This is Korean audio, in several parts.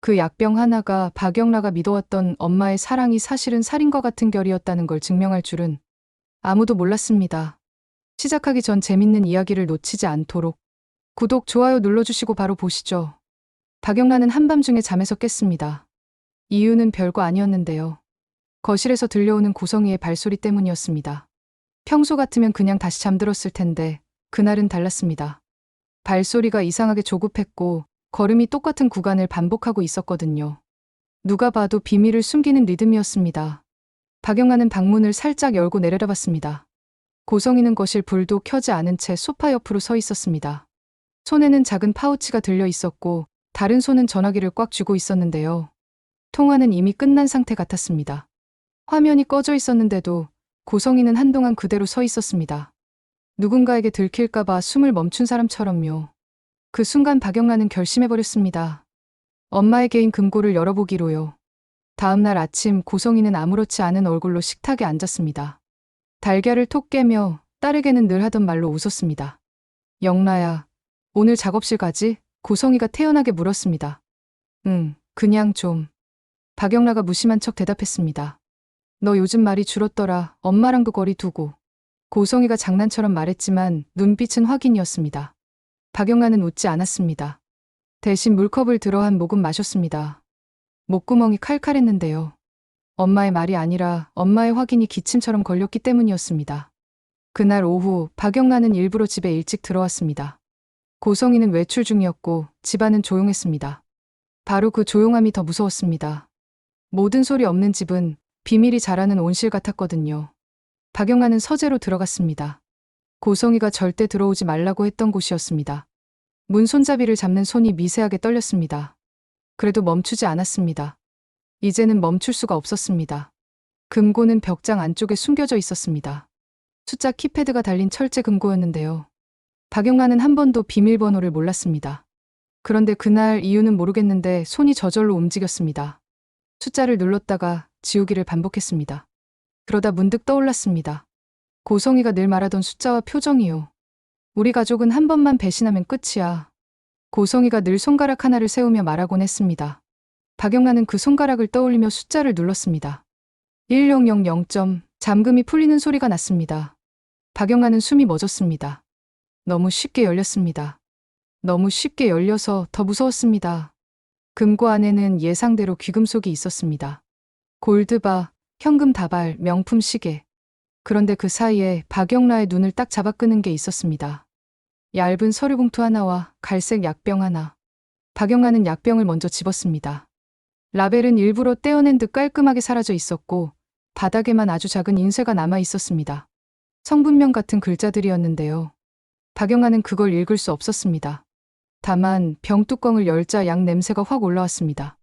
그 약병 하나가 박영라가 믿어왔던 엄마의 사랑이 사실은 살인과 같은 결이었다는 걸 증명할 줄은 아무도 몰랐습니다. 시작하기 전 재밌는 이야기를 놓치지 않도록 구독, 좋아요 눌러주시고 바로 보시죠. 박영란은 한밤중에 잠에서 깼습니다. 이유는 별거 아니었는데요. 거실에서 들려오는 고성이의 발소리 때문이었습니다. 평소 같으면 그냥 다시 잠들었을 텐데 그날은 달랐습니다. 발소리가 이상하게 조급했고 걸음이 똑같은 구간을 반복하고 있었거든요. 누가 봐도 비밀을 숨기는 리듬이었습니다. 박영란은 방문을 살짝 열고 내려다봤습니다. 고성이는 거실 불도 켜지 않은 채 소파 옆으로 서 있었습니다. 손에는 작은 파우치가 들려 있었고 다른 손은 전화기를 꽉 쥐고 있었는데요. 통화는 이미 끝난 상태 같았습니다. 화면이 꺼져 있었는데도 고성이는 한동안 그대로 서 있었습니다. 누군가에게 들킬까봐 숨을 멈춘 사람처럼요. 그 순간 박영란은 결심해버렸습니다. 엄마의 개인 금고를 열어보기로요. 다음 날 아침 고성이는 아무렇지 않은 얼굴로 식탁에 앉았습니다. 달걀을 톡 깨며 딸에게는 늘 하던 말로 웃었습니다. 영라야, 오늘 작업실 가지? 고성이가 태연하게 물었습니다. 응, 그냥 좀. 박영라가 무심한 척 대답했습니다. 너 요즘 말이 줄었더라. 엄마랑 그 거리 두고. 고성이가 장난처럼 말했지만 눈빛은 확인이었습니다. 박영란은 웃지 않았습니다. 대신 물컵을 들어 한 모금 마셨습니다. 목구멍이 칼칼했는데요. 엄마의 말이 아니라 엄마의 확인이 기침처럼 걸렸기 때문이었습니다. 그날 오후 박영란은 일부러 집에 일찍 들어왔습니다. 고성이는 외출 중이었고 집안은 조용했습니다. 바로 그 조용함이 더 무서웠습니다. 모든 소리 없는 집은 비밀이 자라는 온실 같았거든요. 박영란은 서재로 들어갔습니다. 고성이가 절대 들어오지 말라고 했던 곳이었습니다. 문 손잡이를 잡는 손이 미세하게 떨렸습니다. 그래도 멈추지 않았습니다. 이제는 멈출 수가 없었습니다. 금고는 벽장 안쪽에 숨겨져 있었습니다. 숫자 키패드가 달린 철제 금고였는데요. 박영란은 한 번도 비밀번호를 몰랐습니다. 그런데 그날 이유는 모르겠는데 손이 저절로 움직였습니다. 숫자를 눌렀다가 지우기를 반복했습니다. 그러다 문득 떠올랐습니다. 고성이가 늘 말하던 숫자와 표정이요. 우리 가족은 한 번만 배신하면 끝이야. 고성이가 늘 손가락 하나를 세우며 말하곤 했습니다. 박영란은 그 손가락을 떠올리며 숫자를 눌렀습니다. 1000. 잠금이 풀리는 소리가 났습니다. 박영란은 숨이 멎었습니다. 너무 쉽게 열렸습니다. 너무 쉽게 열려서 더 무서웠습니다. 금고 안에는 예상대로 귀금속이 있었습니다. 골드바, 현금 다발, 명품 시계. 그런데 그 사이에 박영라의 눈을 딱 잡아 끄는 게 있었습니다. 얇은 서류 봉투 하나와 갈색 약병 하나. 박영란은 약병을 먼저 집었습니다. 라벨은 일부러 떼어낸 듯 깔끔하게 사라져 있었고 바닥에만 아주 작은 인쇄가 남아 있었습니다. 성분명 같은 글자들이었는데요. 박영란은 그걸 읽을 수 없었습니다. 다만 병뚜껑을 열자 약 냄새가 확 올라왔습니다.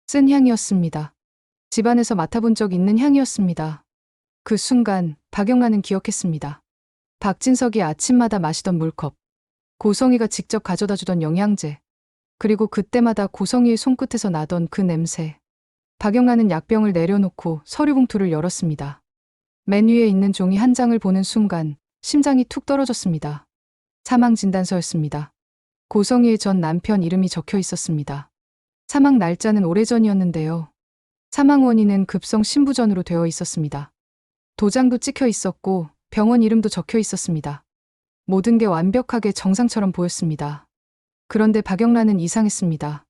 쓴 향이었습니다. 집안에서 맡아본 적 있는 향이었습니다. 그 순간 박영란은 기억했습니다. 박진석이 아침마다 마시던 물컵, 고성이가 직접 가져다 주던 영양제, 그리고 그때마다 고성이의 손끝에서 나던 그 냄새. 박영란은 약병을 내려놓고 서류 봉투를 열었습니다. 맨 위에 있는 종이 한 장을 보는 순간 심장이 툭 떨어졌습니다. 사망 진단서였습니다. 고성이의 전 남편 이름이 적혀 있었습니다. 사망 날짜는 오래전이었는데요. 사망 원인은 급성 심부전으로 되어 있었습니다. 도장도 찍혀 있었고 병원 이름도 적혀 있었습니다. 모든 게 완벽하게 정상처럼 보였습니다. 그런데 박영란은 이상했습니다.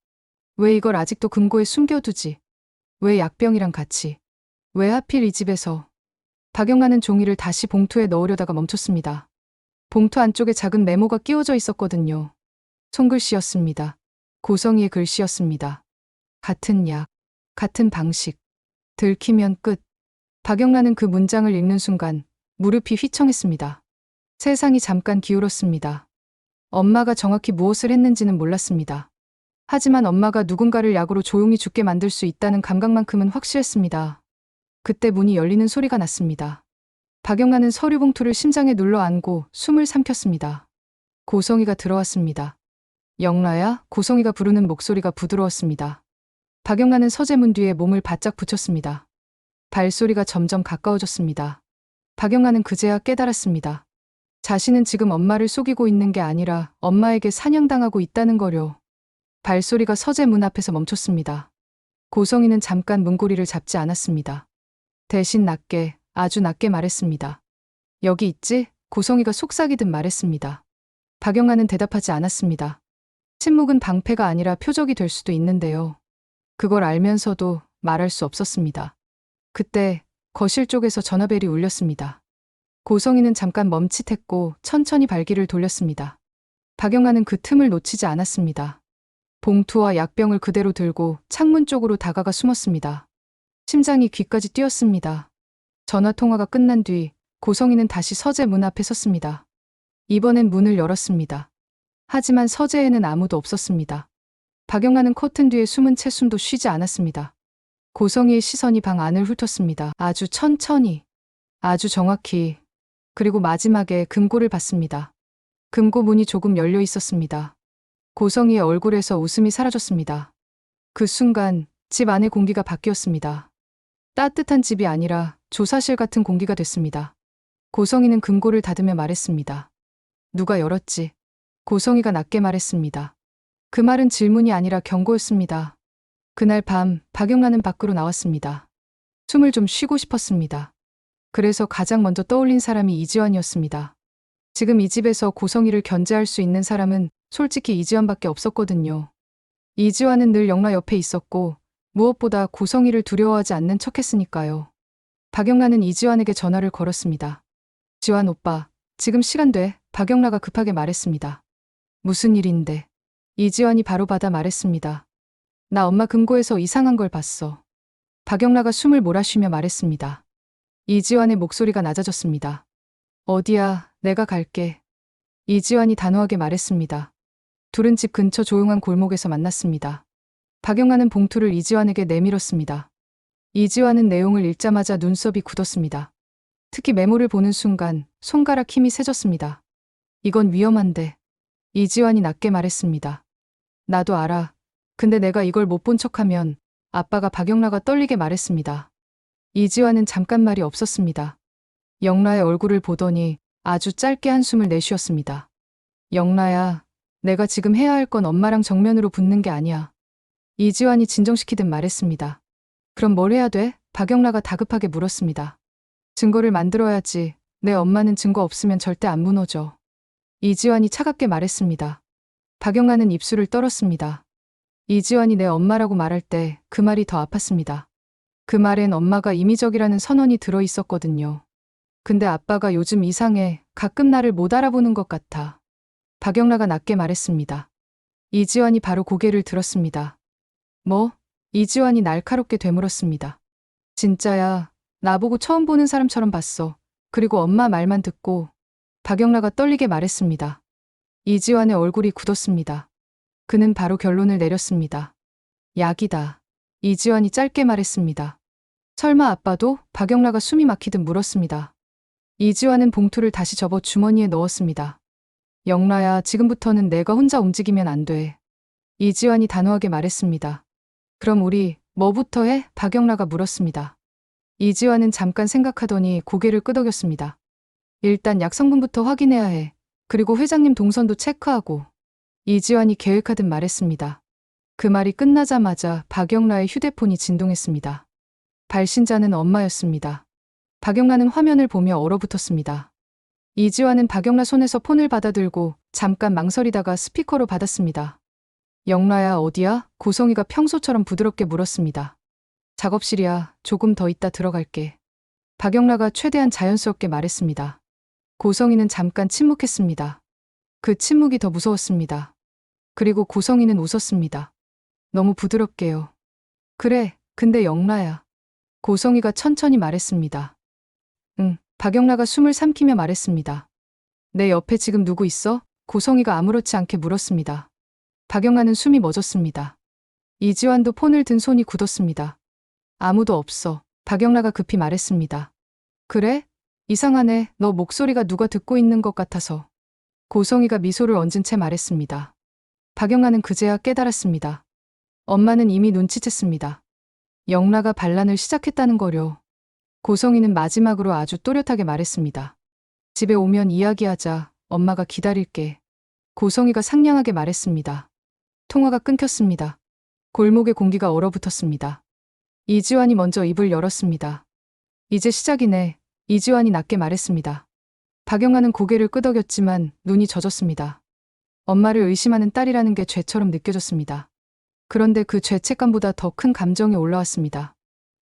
왜 이걸 아직도 금고에 숨겨두지? 왜 약병이랑 같이? 왜 하필 이 집에서? 박영란은 종이를 다시 봉투에 넣으려다가 멈췄습니다. 봉투 안쪽에 작은 메모가 끼워져 있었거든요. 손글씨였습니다. 고성이의 글씨였습니다. 같은 약, 같은 방식. 들키면 끝. 박영란은 그 문장을 읽는 순간 무릎이 휘청했습니다. 세상이 잠깐 기울었습니다. 엄마가 정확히 무엇을 했는지는 몰랐습니다. 하지만 엄마가 누군가를 약으로 조용히 죽게 만들 수 있다는 감각만큼은 확실했습니다. 그때 문이 열리는 소리가 났습니다. 박영란은 서류 봉투를 심장에 눌러 안고 숨을 삼켰습니다. 고성이가 들어왔습니다. 영라야? 고성이가 부르는 목소리가 부드러웠습니다. 박영란은 서재문 뒤에 몸을 바짝 붙였습니다. 발소리가 점점 가까워졌습니다. 박영란은 그제야 깨달았습니다. 자신은 지금 엄마를 속이고 있는 게 아니라 엄마에게 사냥당하고 있다는 거려. 발소리가 서재 문 앞에서 멈췄습니다. 고성이는 잠깐 문고리를 잡지 않았습니다. 대신 낮게, 아주 낮게 말했습니다. 여기 있지? 고성이가 속삭이듯 말했습니다. 박영란은 대답하지 않았습니다. 침묵은 방패가 아니라 표적이 될 수도 있는데요. 그걸 알면서도 말할 수 없었습니다. 그때 거실 쪽에서 전화벨이 울렸습니다. 고성이는 잠깐 멈칫했고 천천히 발길을 돌렸습니다. 박영란은 그 틈을 놓치지 않았습니다. 봉투와 약병을 그대로 들고 창문 쪽으로 다가가 숨었습니다. 심장이 귀까지 뛰었습니다. 전화 통화가 끝난 뒤 고성이는 다시 서재 문 앞에 섰습니다. 이번엔 문을 열었습니다. 하지만 서재에는 아무도 없었습니다. 박영란은 커튼 뒤에 숨은 채 숨도 쉬지 않았습니다. 고성이의 시선이 방 안을 훑었습니다. 아주 천천히, 아주 정확히, 그리고 마지막에 금고를 봤습니다. 금고 문이 조금 열려 있었습니다. 고성이의 얼굴에서 웃음이 사라졌습니다. 그 순간 집 안의 공기가 바뀌었습니다. 따뜻한 집이 아니라 조사실 같은 공기가 됐습니다. 고성이는 금고를 닫으며 말했습니다. 누가 열었지? 고성이가 낮게 말했습니다. 그 말은 질문이 아니라 경고였습니다. 그날 밤 박영란은 밖으로 나왔습니다. 숨을 좀 쉬고 싶었습니다. 그래서 가장 먼저 떠올린 사람이 이지환이었습니다. 지금 이 집에서 고성이를 견제할 수 있는 사람은 솔직히 이지환밖에 없었거든요. 이지환은 늘 영라 옆에 있었고 무엇보다 고성이를 두려워하지 않는 척했으니까요. 박영란은 이지환에게 전화를 걸었습니다. 지환 오빠, 지금 시간 돼. 박영라가 급하게 말했습니다. 무슨 일인데? 이지환이 바로 받아 말했습니다. 나 엄마 금고에서 이상한 걸 봤어. 박영라가 숨을 몰아쉬며 말했습니다. 이지환의 목소리가 낮아졌습니다. 어디야, 내가 갈게. 이지환이 단호하게 말했습니다. 둘은 집 근처 조용한 골목에서 만났습니다. 박영란은 봉투를 이지환에게 내밀었습니다. 이지환은 내용을 읽자마자 눈썹이 굳었습니다. 특히 메모를 보는 순간 손가락 힘이 세졌습니다. 이건 위험한데. 이지환이 낮게 말했습니다. 나도 알아. 근데 내가 이걸 못 본 척하면 아빠가 박영라가 떨리게 말했습니다. 이지환은 잠깐 말이 없었습니다. 영라의 얼굴을 보더니 아주 짧게 한숨을 내쉬었습니다. 영라야, 내가 지금 해야 할 건 엄마랑 정면으로 붙는 게 아니야. 이지환이 진정시키듯 말했습니다. 그럼 뭘 해야 돼? 박영라가 다급하게 물었습니다. 증거를 만들어야지. 내 엄마는 증거 없으면 절대 안 무너져. 이지환이 차갑게 말했습니다. 박영란은 입술을 떨었습니다. 이지환이 내 엄마라고 말할 때 그 말이 더 아팠습니다. 그 말엔 엄마가 임의적이라는 선언이 들어 있었거든요. 근데 아빠가 요즘 이상해. 가끔 나를 못 알아보는 것 같아. 박영라가 낮게 말했습니다. 이지환이 바로 고개를 들었습니다. 뭐? 이지환이 날카롭게 되물었습니다. 진짜야. 나보고 처음 보는 사람처럼 봤어. 그리고 엄마 말만 듣고. 박영라가 떨리게 말했습니다. 이지환의 얼굴이 굳었습니다. 그는 바로 결론을 내렸습니다. 약이다. 이지환이 짧게 말했습니다. 설마 아빠도? 박영라가 숨이 막히듯 물었습니다. 이지환은 봉투를 다시 접어 주머니에 넣었습니다. 영라야, 지금부터는 내가 혼자 움직이면 안 돼. 이지환이 단호하게 말했습니다. 그럼 우리 뭐부터 해? 박영라가 물었습니다. 이지환은 잠깐 생각하더니 고개를 끄덕였습니다. 일단 약 성분부터 확인해야 해. 그리고 회장님 동선도 체크하고. 이지환이 계획하듯 말했습니다. 그 말이 끝나자마자 박영라의 휴대폰이 진동했습니다. 발신자는 엄마였습니다. 박영라는 화면을 보며 얼어붙었습니다. 이지환은 박영라 손에서 폰을 받아들고 잠깐 망설이다가 스피커로 받았습니다. 영라야, 어디야? 고성이가 평소처럼 부드럽게 물었습니다. 작업실이야. 조금 더 있다 들어갈게. 박영라가 최대한 자연스럽게 말했습니다. 고성이는 잠깐 침묵했습니다. 그 침묵이 더 무서웠습니다. 그리고 고성이는 웃었습니다. 너무 부드럽게요. 그래, 근데 영라야. 고성이가 천천히 말했습니다. 응. 박영라가 숨을 삼키며 말했습니다. 내 옆에 지금 누구 있어? 고성이가 아무렇지 않게 물었습니다. 박영라는 숨이 멎었습니다. 이지환도 폰을 든 손이 굳었습니다. 아무도 없어. 박영라가 급히 말했습니다. 그래? 이상하네. 너 목소리가 누가 듣고 있는 것 같아서. 고성이가 미소를 얹은 채 말했습니다. 박영라는 그제야 깨달았습니다. 엄마는 이미 눈치챘습니다. 영라가 반란을 시작했다는 거려. 고성이는 마지막으로 아주 또렷하게 말했습니다. 집에 오면 이야기하자. 엄마가 기다릴게. 고성이가 상냥하게 말했습니다. 통화가 끊겼습니다. 골목의 공기가 얼어붙었습니다. 이지환이 먼저 입을 열었습니다. 이제 시작이네. 이지환이 낮게 말했습니다. 박영란은 고개를 끄덕였지만 눈이 젖었습니다. 엄마를 의심하는 딸이라는 게 죄처럼 느껴졌습니다. 그런데 그 죄책감보다 더 큰 감정이 올라왔습니다.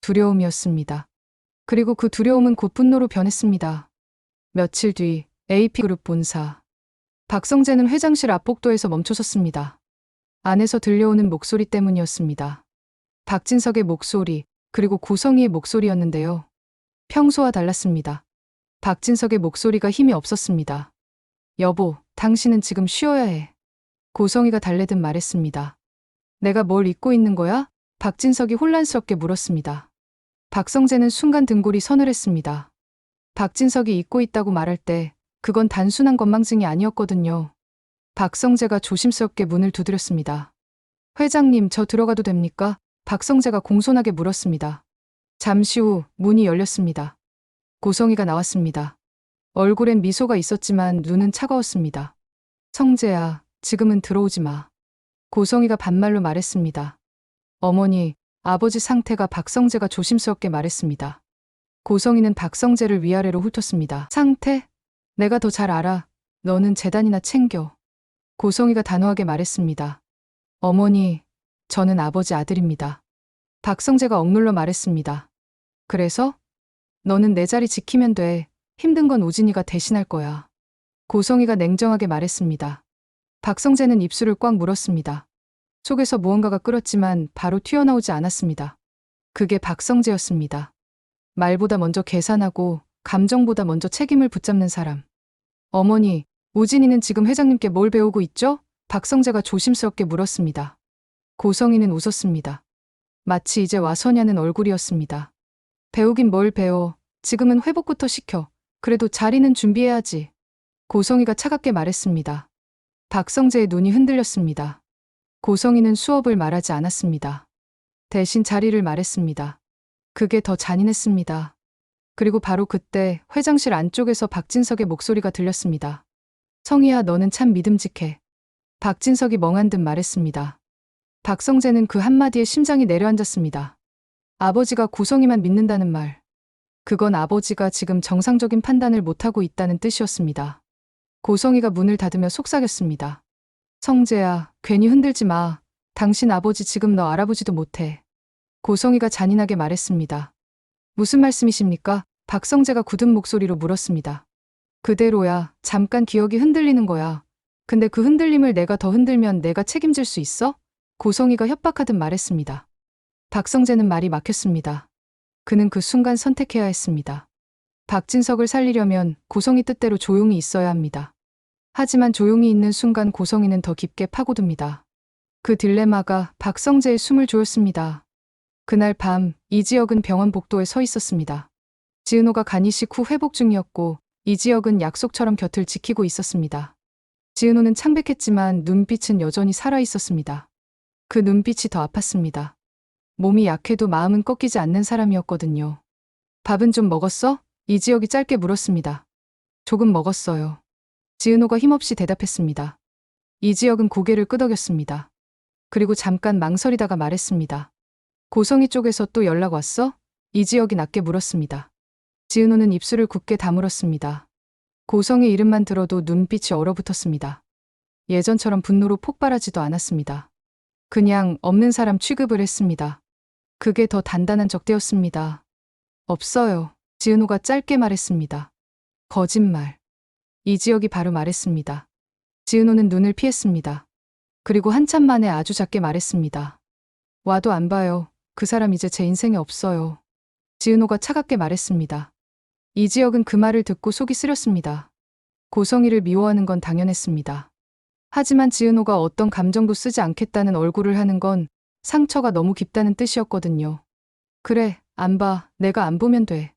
두려움이었습니다. 그리고 그 두려움은 곧 분노로 변했습니다. 며칠 뒤 AP그룹 본사. 박성재는 회장실 앞복도에서 멈춰섰습니다. 안에서 들려오는 목소리 때문이었습니다. 박진석의 목소리, 그리고 고성희의 목소리였는데요. 평소와 달랐습니다. 박진석의 목소리가 힘이 없었습니다. 여보, 당신은 지금 쉬어야 해. 고성희가 달래듯 말했습니다. 내가 뭘 잊고 있는 거야? 박진석이 혼란스럽게 물었습니다. 박성재는 순간 등골이 서늘했습니다. 박진석이 잊고 있다고 말할 때 그건 단순한 건망증이 아니었거든요. 박성재가 조심스럽게 문을 두드렸습니다. 회장님, 저 들어가도 됩니까? 박성재가 공손하게 물었습니다. 잠시 후 문이 열렸습니다. 고성희가 나왔습니다. 얼굴엔 미소가 있었지만 눈은 차가웠습니다. 성재야, 지금은 들어오지 마. 고성희가 반말로 말했습니다. 어머니, 아버지 상태가 박성재가 조심스럽게 말했습니다. 고성희는 박성재를 위아래로 훑었습니다. 상태? 내가 더 잘 알아. 너는 재단이나 챙겨. 고성희가 단호하게 말했습니다. 어머니, 저는 아버지 아들입니다. 박성재가 억눌러 말했습니다. 그래서? 너는 내 자리 지키면 돼. 힘든 건 우진이가 대신할 거야. 고성희가 냉정하게 말했습니다. 박성재는 입술을 꽉 물었습니다. 속에서 무언가가 끓었지만 바로 튀어나오지 않았습니다. 그게 박성재였습니다. 말보다 먼저 계산하고 감정보다 먼저 책임을 붙잡는 사람. 어머니, 우진이는 지금 회장님께 뭘 배우고 있죠? 박성재가 조심스럽게 물었습니다. 고성희는 웃었습니다. 마치 이제 와서냐는 얼굴이었습니다. 배우긴 뭘 배워. 지금은 회복부터 시켜. 그래도 자리는 준비해야지. 고성희가 차갑게 말했습니다. 박성재의 눈이 흔들렸습니다. 고성희는 수업을 말하지 않았습니다. 대신 자리를 말했습니다. 그게 더 잔인했습니다. 그리고 바로 그때 회장실 안쪽에서 박진석의 목소리가 들렸습니다. 성희야, 너는 참 믿음직해. 박진석이 멍한 듯 말했습니다. 박성재는 그 한마디에 심장이 내려앉았습니다. 아버지가 고성희만 믿는다는 말. 그건 아버지가 지금 정상적인 판단을 못하고 있다는 뜻이었습니다. 고성희가 문을 닫으며 속삭였습니다. 성재야, 괜히 흔들지 마. 당신 아버지 지금 너 알아보지도 못해. 고성희가 잔인하게 말했습니다. 무슨 말씀이십니까? 박성재가 굳은 목소리로 물었습니다. 그대로야. 잠깐 기억이 흔들리는 거야. 근데 그 흔들림을 내가 더 흔들면 내가 책임질 수 있어? 고성희가 협박하듯 말했습니다. 박성재는 말이 막혔습니다. 그는 그 순간 선택해야 했습니다. 박진석을 살리려면 고성희 뜻대로 조용히 있어야 합니다. 하지만 조용히 있는 순간 고성희는 더 깊게 파고듭니다. 그 딜레마가 박성재의 숨을 조였습니다. 그날 밤 이지혁은 병원 복도에 서 있었습니다. 지은호가 간이식 후 회복 중이었고 이지혁은 약속처럼 곁을 지키고 있었습니다. 지은호는 창백했지만 눈빛은 여전히 살아있었습니다. 그 눈빛이 더 아팠습니다. 몸이 약해도 마음은 꺾이지 않는 사람이었거든요. 밥은 좀 먹었어? 이지혁이 짧게 물었습니다. 조금 먹었어요. 지은호가 힘없이 대답했습니다. 이지혁은 고개를 끄덕였습니다. 그리고 잠깐 망설이다가 말했습니다. 고성희 쪽에서 또 연락 왔어? 이지혁이 낮게 물었습니다. 지은호는 입술을 굳게 다물었습니다. 고성희 이름만 들어도 눈빛이 얼어붙었습니다. 예전처럼 분노로 폭발하지도 않았습니다. 그냥 없는 사람 취급을 했습니다. 그게 더 단단한 적대였습니다. 없어요. 지은호가 짧게 말했습니다. 거짓말. 이지혁이 바로 말했습니다. 지은호는 눈을 피했습니다. 그리고 한참 만에 아주 작게 말했습니다. 와도 안 봐요. 그 사람 이제 제 인생에 없어요. 지은호가 차갑게 말했습니다. 이지혁은 그 말을 듣고 속이 쓰렸습니다. 고성희를 미워하는 건 당연했습니다. 하지만 지은호가 어떤 감정도 쓰지 않겠다는 얼굴을 하는 건 상처가 너무 깊다는 뜻이었거든요. 그래, 안 봐. 내가 안 보면 돼.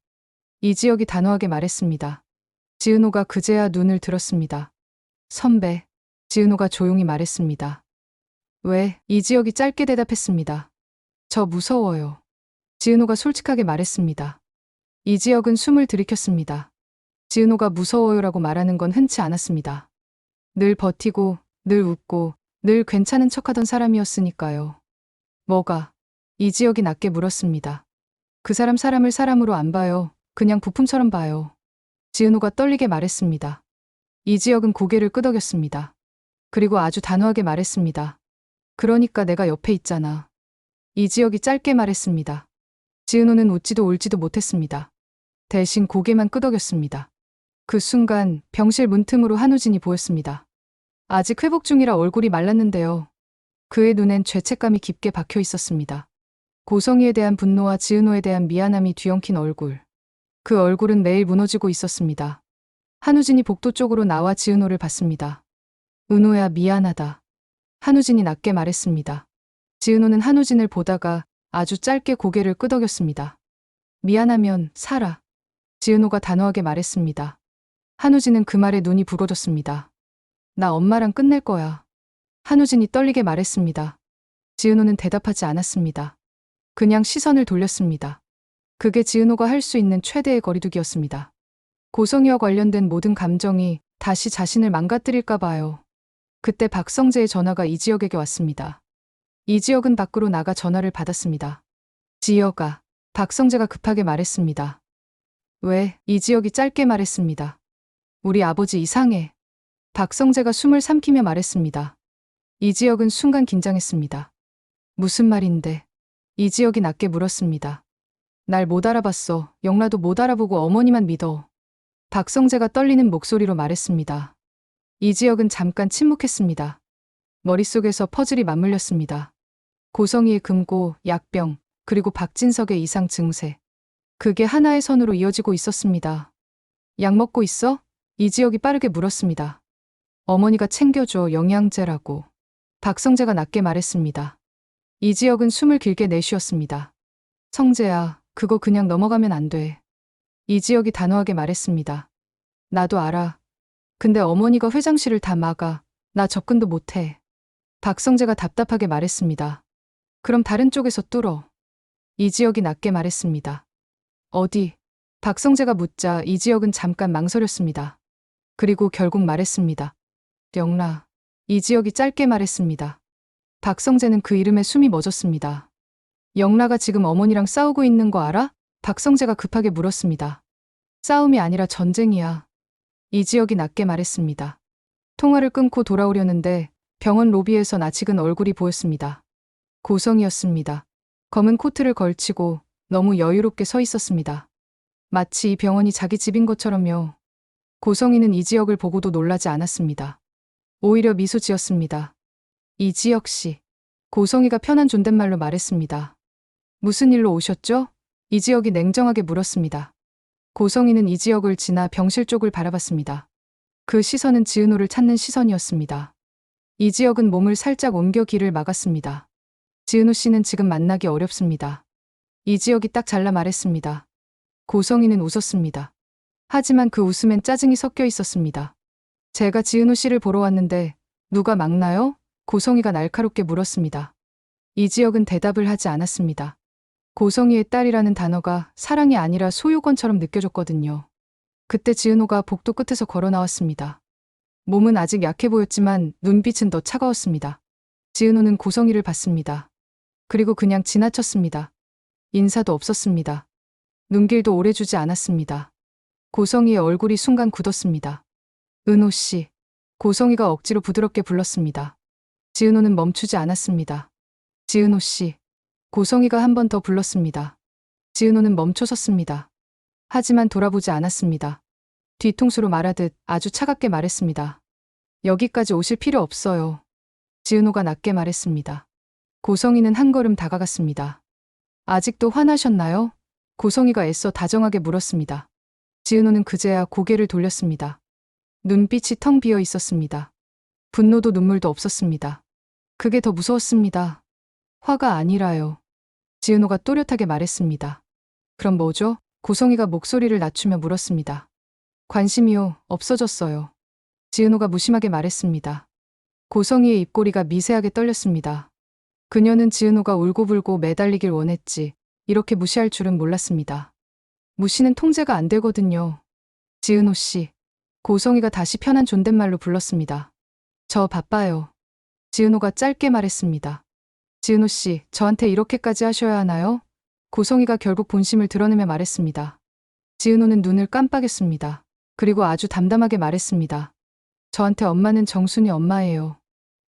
이지혁이 단호하게 말했습니다. 지은호가 그제야 눈을 들었습니다. 선배. 지은호가 조용히 말했습니다. 왜? 이지혁이 짧게 대답했습니다. 저 무서워요. 지은호가 솔직하게 말했습니다. 이지혁은 숨을 들이켰습니다. 지은호가 무서워요라고 말하는 건 흔치 않았습니다. 늘 버티고, 늘 웃고, 늘 괜찮은 척하던 사람이었으니까요. 뭐가? 이지혁이 낮게 물었습니다. 그 사람 사람을 사람으로 안 봐요. 그냥 부품처럼 봐요. 지은호가 떨리게 말했습니다. 이지혁은 고개를 끄덕였습니다. 그리고 아주 단호하게 말했습니다. 그러니까 내가 옆에 있잖아. 이지혁이 짧게 말했습니다. 지은호는 웃지도 울지도 못했습니다. 대신 고개만 끄덕였습니다. 그 순간 병실 문틈으로 한우진이 보였습니다. 아직 회복 중이라 얼굴이 말랐는데요. 그의 눈엔 죄책감이 깊게 박혀 있었습니다. 고성희에 대한 분노와 지은호에 대한 미안함이 뒤엉킨 얼굴. 그 얼굴은 매일 무너지고 있었습니다. 한우진이 복도 쪽으로 나와 지은호를 봤습니다. 은호야, 미안하다. 한우진이 낮게 말했습니다. 지은호는 한우진을 보다가 아주 짧게 고개를 끄덕였습니다. 미안하면 살아. 지은호가 단호하게 말했습니다. 한우진은 그 말에 눈이 부러졌습니다. 나 엄마랑 끝낼 거야. 한우진이 떨리게 말했습니다. 지은호는 대답하지 않았습니다. 그냥 시선을 돌렸습니다. 그게 지은호가 할 수 있는 최대의 거리두기였습니다. 고성희와 관련된 모든 감정이 다시 자신을 망가뜨릴까 봐요. 그때 박성재의 전화가 이지혁에게 왔습니다. 이지혁은 밖으로 나가 전화를 받았습니다. 지혁아, 박성재가 급하게 말했습니다. 왜? 이지혁이 짧게 말했습니다. 우리 아버지 이상해. 박성재가 숨을 삼키며 말했습니다. 이지혁은 순간 긴장했습니다. 무슨 말인데? 이지혁이 낮게 물었습니다. 날 못 알아봤어. 영라도 못 알아보고 어머니만 믿어. 박성재가 떨리는 목소리로 말했습니다. 이지혁은 잠깐 침묵했습니다. 머릿속에서 퍼즐이 맞물렸습니다. 고성희의 금고, 약병, 그리고 박진석의 이상 증세. 그게 하나의 선으로 이어지고 있었습니다. 약 먹고 있어? 이지혁이 빠르게 물었습니다. 어머니가 챙겨줘, 영양제라고. 박성재가 낮게 말했습니다. 이지혁은 숨을 길게 내쉬었습니다. 성재야, 그거 그냥 넘어가면 안 돼. 이지혁이 단호하게 말했습니다. 나도 알아. 근데 어머니가 회장실을 다 막아. 나 접근도 못해. 박성재가 답답하게 말했습니다. 그럼 다른 쪽에서 뚫어. 이지혁이 낮게 말했습니다. 어디? 박성재가 묻자 이지혁은 잠깐 망설였습니다. 그리고 결국 말했습니다. 영라. 이지혁이 짧게 말했습니다. 박성재는 그 이름에 숨이 멎었습니다. 영라가 지금 어머니랑 싸우고 있는 거 알아? 박성재가 급하게 물었습니다. 싸움이 아니라 전쟁이야. 이지혁이 낮게 말했습니다. 통화를 끊고 돌아오려는데 병원 로비에선 아직은 얼굴이 보였습니다. 고성이었습니다. 검은 코트를 걸치고 너무 여유롭게 서 있었습니다. 마치 이 병원이 자기 집인 것처럼요. 고성이는 이지혁을 보고도 놀라지 않았습니다. 오히려 미소 지었습니다. 이지혁 씨. 고성이가 편한 존댓말로 말했습니다. 무슨 일로 오셨죠? 이지혁이 냉정하게 물었습니다. 고성이는 이지혁을 지나 병실 쪽을 바라봤습니다. 그 시선은 지은호를 찾는 시선이었습니다. 이지혁은 몸을 살짝 옮겨 길을 막았습니다. 지은호 씨는 지금 만나기 어렵습니다. 이지혁이 딱 잘라 말했습니다. 고성이는 웃었습니다. 하지만 그 웃음엔 짜증이 섞여 있었습니다. 제가 지은호 씨를 보러 왔는데 누가 막나요? 고성이가 날카롭게 물었습니다. 이지혁은 대답을 하지 않았습니다. 고성이의 딸이라는 단어가 사랑이 아니라 소유권처럼 느껴졌거든요. 그때 지은호가 복도 끝에서 걸어 나왔습니다. 몸은 아직 약해 보였지만 눈빛은 더 차가웠습니다. 지은호는 고성이를 봤습니다. 그리고 그냥 지나쳤습니다. 인사도 없었습니다. 눈길도 오래 주지 않았습니다. 고성이의 얼굴이 순간 굳었습니다. 은호 씨. 고성이가 억지로 부드럽게 불렀습니다. 지은호는 멈추지 않았습니다. 지은호 씨. 고성이가 한 번 더 불렀습니다. 지은호는 멈춰섰습니다. 하지만 돌아보지 않았습니다. 뒤통수로 말하듯 아주 차갑게 말했습니다. 여기까지 오실 필요 없어요. 지은호가 낮게 말했습니다. 고성이는 한 걸음 다가갔습니다. 아직도 화나셨나요? 고성이가 애써 다정하게 물었습니다. 지은호는 그제야 고개를 돌렸습니다. 눈빛이 텅 비어 있었습니다. 분노도 눈물도 없었습니다. 그게 더 무서웠습니다. 화가 아니라요. 지은호가 또렷하게 말했습니다. 그럼 뭐죠? 고성이가 목소리를 낮추며 물었습니다. 관심이요, 없어졌어요. 지은호가 무심하게 말했습니다. 고성이의 입꼬리가 미세하게 떨렸습니다. 그녀는 지은호가 울고불고 매달리길 원했지 이렇게 무시할 줄은 몰랐습니다. 무시는 통제가 안 되거든요. 지은호 씨. 고성이가 다시 편한 존댓말로 불렀습니다. 저 바빠요. 지은호가 짧게 말했습니다. 지은호 씨, 저한테 이렇게까지 하셔야 하나요? 고성희가 결국 본심을 드러내며 말했습니다. 지은호는 눈을 깜빡였습니다. 그리고 아주 담담하게 말했습니다. 저한테 엄마는 정순이 엄마예요.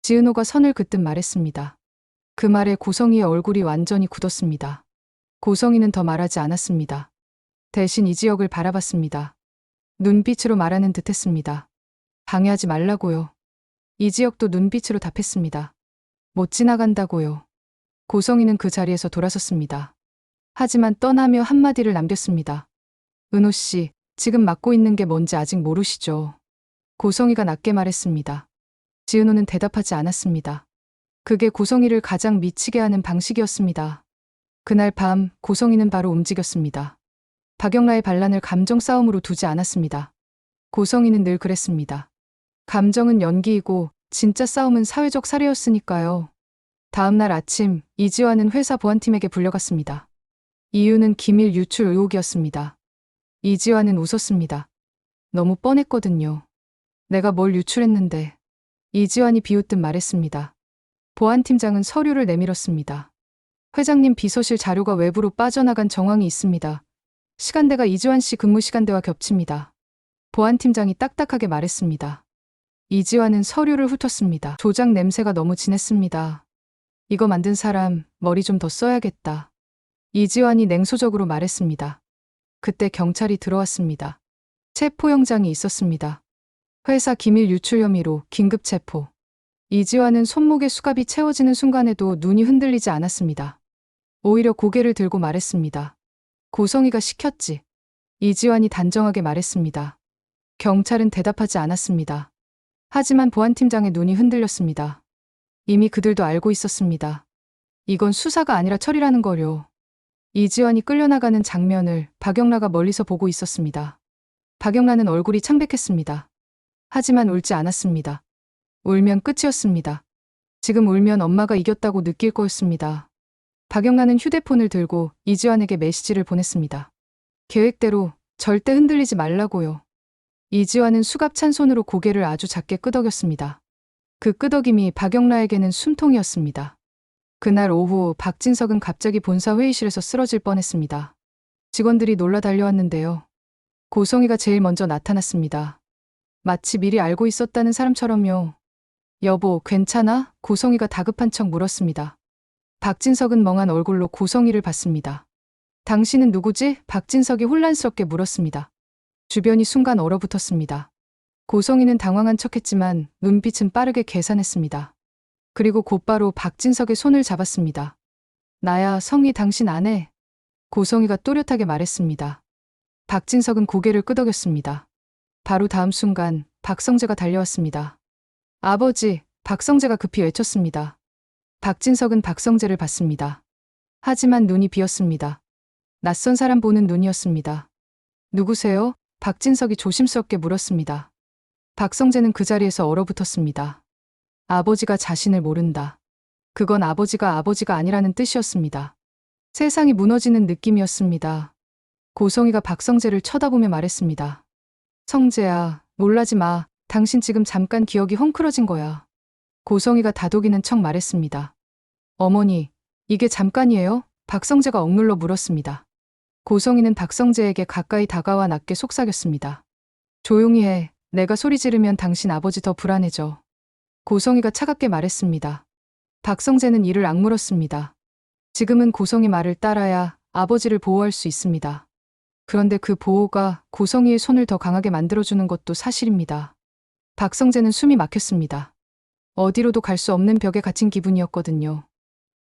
지은호가 선을 긋듯 말했습니다. 그 말에 고성희의 얼굴이 완전히 굳었습니다. 고성희는 더 말하지 않았습니다. 대신 이지혁을 바라봤습니다. 눈빛으로 말하는 듯 했습니다. 방해하지 말라고요. 이지혁도 눈빛으로 답했습니다. 못 지나간다고요. 고성희는 그 자리에서 돌아섰습니다. 하지만 떠나며 한마디를 남겼습니다. 은호 씨, 지금 맡고 있는 게 뭔지 아직 모르시죠? 고성희가 낮게 말했습니다. 지은호는 대답하지 않았습니다. 그게 고성희를 가장 미치게 하는 방식이었습니다. 그날 밤 고성희는 바로 움직였습니다. 박영라의 반란을 감정 싸움으로 두지 않았습니다. 고성희는 늘 그랬습니다. 감정은 연기이고 진짜 싸움은 사회적 사례였으니까요. 다음 날 아침 이지화는 회사 보안팀에게 불려갔습니다. 이유는 기밀 유출 의혹이었습니다. 이지화는 웃었습니다. 너무 뻔했거든요. 내가 뭘 유출했는데. 이지환이 비웃듯 말했습니다. 보안팀장은 서류를 내밀었습니다. 회장님 비서실 자료가 외부로 빠져나간 정황이 있습니다. 시간대가 이지환 씨 근무 시간대와 겹칩니다. 보안팀장이 딱딱하게 말했습니다. 이지환은 서류를 훑었습니다. 조작 냄새가 너무 진했습니다. 이거 만든 사람 머리 좀 더 써야겠다. 이지환이 냉소적으로 말했습니다. 그때 경찰이 들어왔습니다. 체포영장이 있었습니다. 회사 기밀 유출 혐의로 긴급 체포. 이지환은 손목에 수갑이 채워지는 순간에도 눈이 흔들리지 않았습니다. 오히려 고개를 들고 말했습니다. 고성희가 시켰지. 이지환이 단정하게 말했습니다. 경찰은 대답하지 않았습니다. 하지만 보안팀장의 눈이 흔들렸습니다. 이미 그들도 알고 있었습니다. 이건 수사가 아니라 처리라는 거요. 이지환이 끌려나가는 장면을 박영라가 멀리서 보고 있었습니다. 박영라는 얼굴이 창백했습니다. 하지만 울지 않았습니다. 울면 끝이었습니다. 지금 울면 엄마가 이겼다고 느낄 거였습니다. 박영라는 휴대폰을 들고 이지환에게 메시지를 보냈습니다. 계획대로 절대 흔들리지 말라고요. 이지환은 수갑 찬 손으로 고개를 아주 작게 끄덕였습니다. 그 끄덕임이 박영라에게는 숨통이었습니다. 그날 오후 박진석은 갑자기 본사 회의실에서 쓰러질 뻔했습니다. 직원들이 놀라 달려왔는데요. 고성희가 제일 먼저 나타났습니다. 마치 미리 알고 있었다는 사람처럼요. 여보, 괜찮아? 고성희가 다급한 척 물었습니다. 박진석은 멍한 얼굴로 고성희를 봤습니다. 당신은 누구지? 박진석이 혼란스럽게 물었습니다. 주변이 순간 얼어붙었습니다. 고성희는 당황한 척했지만 눈빛은 빠르게 계산했습니다. 그리고 곧바로 박진석의 손을 잡았습니다. 나야, 성희 당신 아내. 고성희가 또렷하게 말했습니다. 박진석은 고개를 끄덕였습니다. 바로 다음 순간 박성재가 달려왔습니다. 아버지, 박성재가 급히 외쳤습니다. 박진석은 박성재를 봤습니다. 하지만 눈이 비었습니다. 낯선 사람 보는 눈이었습니다. 누구세요? 박진석이 조심스럽게 물었습니다. 박성재는 그 자리에서 얼어붙었습니다. 아버지가 자신을 모른다. 그건 아버지가 아니라는 뜻이었습니다. 세상이 무너지는 느낌이었습니다. 고성희가 박성재를 쳐다보며 말했습니다. 성재야, 놀라지 마. 당신 지금 잠깐 기억이 헝클어진 거야. 고성희가 다독이는 척 말했습니다. 어머니, 이게 잠깐이에요? 박성재가 억눌러 물었습니다. 고성희는 박성재에게 가까이 다가와 낮게 속삭였습니다. 조용히 해. 내가 소리 지르면 당신 아버지 더 불안해져. 고성희가 차갑게 말했습니다. 박성재는 이를 악물었습니다. 지금은 고성희 말을 따라야 아버지를 보호할 수 있습니다. 그런데 그 보호가 고성희의 손을 더 강하게 만들어주는 것도 사실입니다. 박성재는 숨이 막혔습니다. 어디로도 갈 수 없는 벽에 갇힌 기분이었거든요.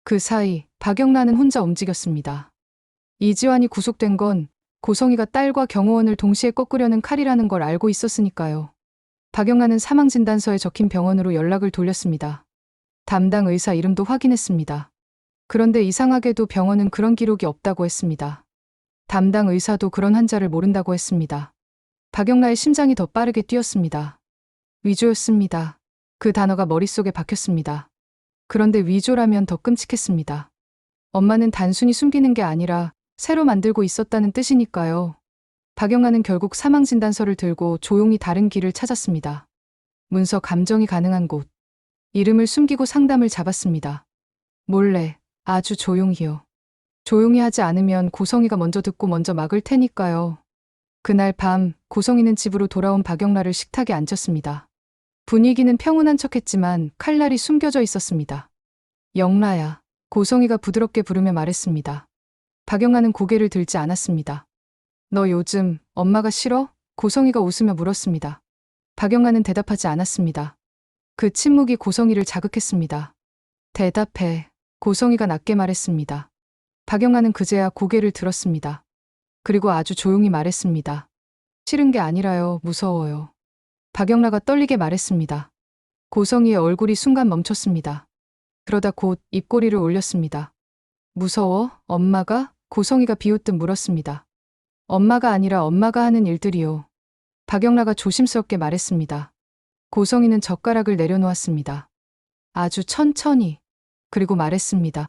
그 사이 박영란은 혼자 움직였습니다. 이지환이 구속된 건 고성희가 딸과 경호원을 동시에 꺾으려는 칼이라는 걸 알고 있었으니까요. 박영란은 사망진단서에 적힌 병원으로 연락을 돌렸습니다. 담당 의사 이름도 확인했습니다. 그런데 이상하게도 병원은 그런 기록이 없다고 했습니다. 담당 의사도 그런 환자를 모른다고 했습니다. 박영라의 심장이 더 빠르게 뛰었습니다. 위조였습니다. 그 단어가 머릿속에 박혔습니다. 그런데 위조라면 더 끔찍했습니다. 엄마는 단순히 숨기는 게 아니라 새로 만들고 있었다는 뜻이니까요. 박영란은 결국 사망진단서를 들고 조용히 다른 길을 찾았습니다. 문서 감정이 가능한 곳. 이름을 숨기고 상담을 잡았습니다. 몰래, 아주 조용히요. 조용히 하지 않으면 고성이가 먼저 듣고 먼저 막을 테니까요. 그날 밤 고성이는 집으로 돌아온 박영라를 식탁에 앉혔습니다. 분위기는 평온한 척했지만 칼날이 숨겨져 있었습니다. 영라야, 고성이가 부드럽게 부르며 말했습니다. 박영라는 고개를 들지 않았습니다. 너 요즘 엄마가 싫어? 고성이가 웃으며 물었습니다. 박영라는 대답하지 않았습니다. 그 침묵이 고성이를 자극했습니다. 대답해. 고성이가 낮게 말했습니다. 박영라는 그제야 고개를 들었습니다. 그리고 아주 조용히 말했습니다. 싫은 게 아니라요, 무서워요. 박영라가 떨리게 말했습니다. 고성이의 얼굴이 순간 멈췄습니다. 그러다 곧 입꼬리를 올렸습니다. 무서워? 엄마가? 고성이가 비웃듯 물었습니다. 엄마가 아니라 엄마가 하는 일들이요. 박영라가 조심스럽게 말했습니다. 고성이는 젓가락을 내려놓았습니다. 아주 천천히. 그리고 말했습니다.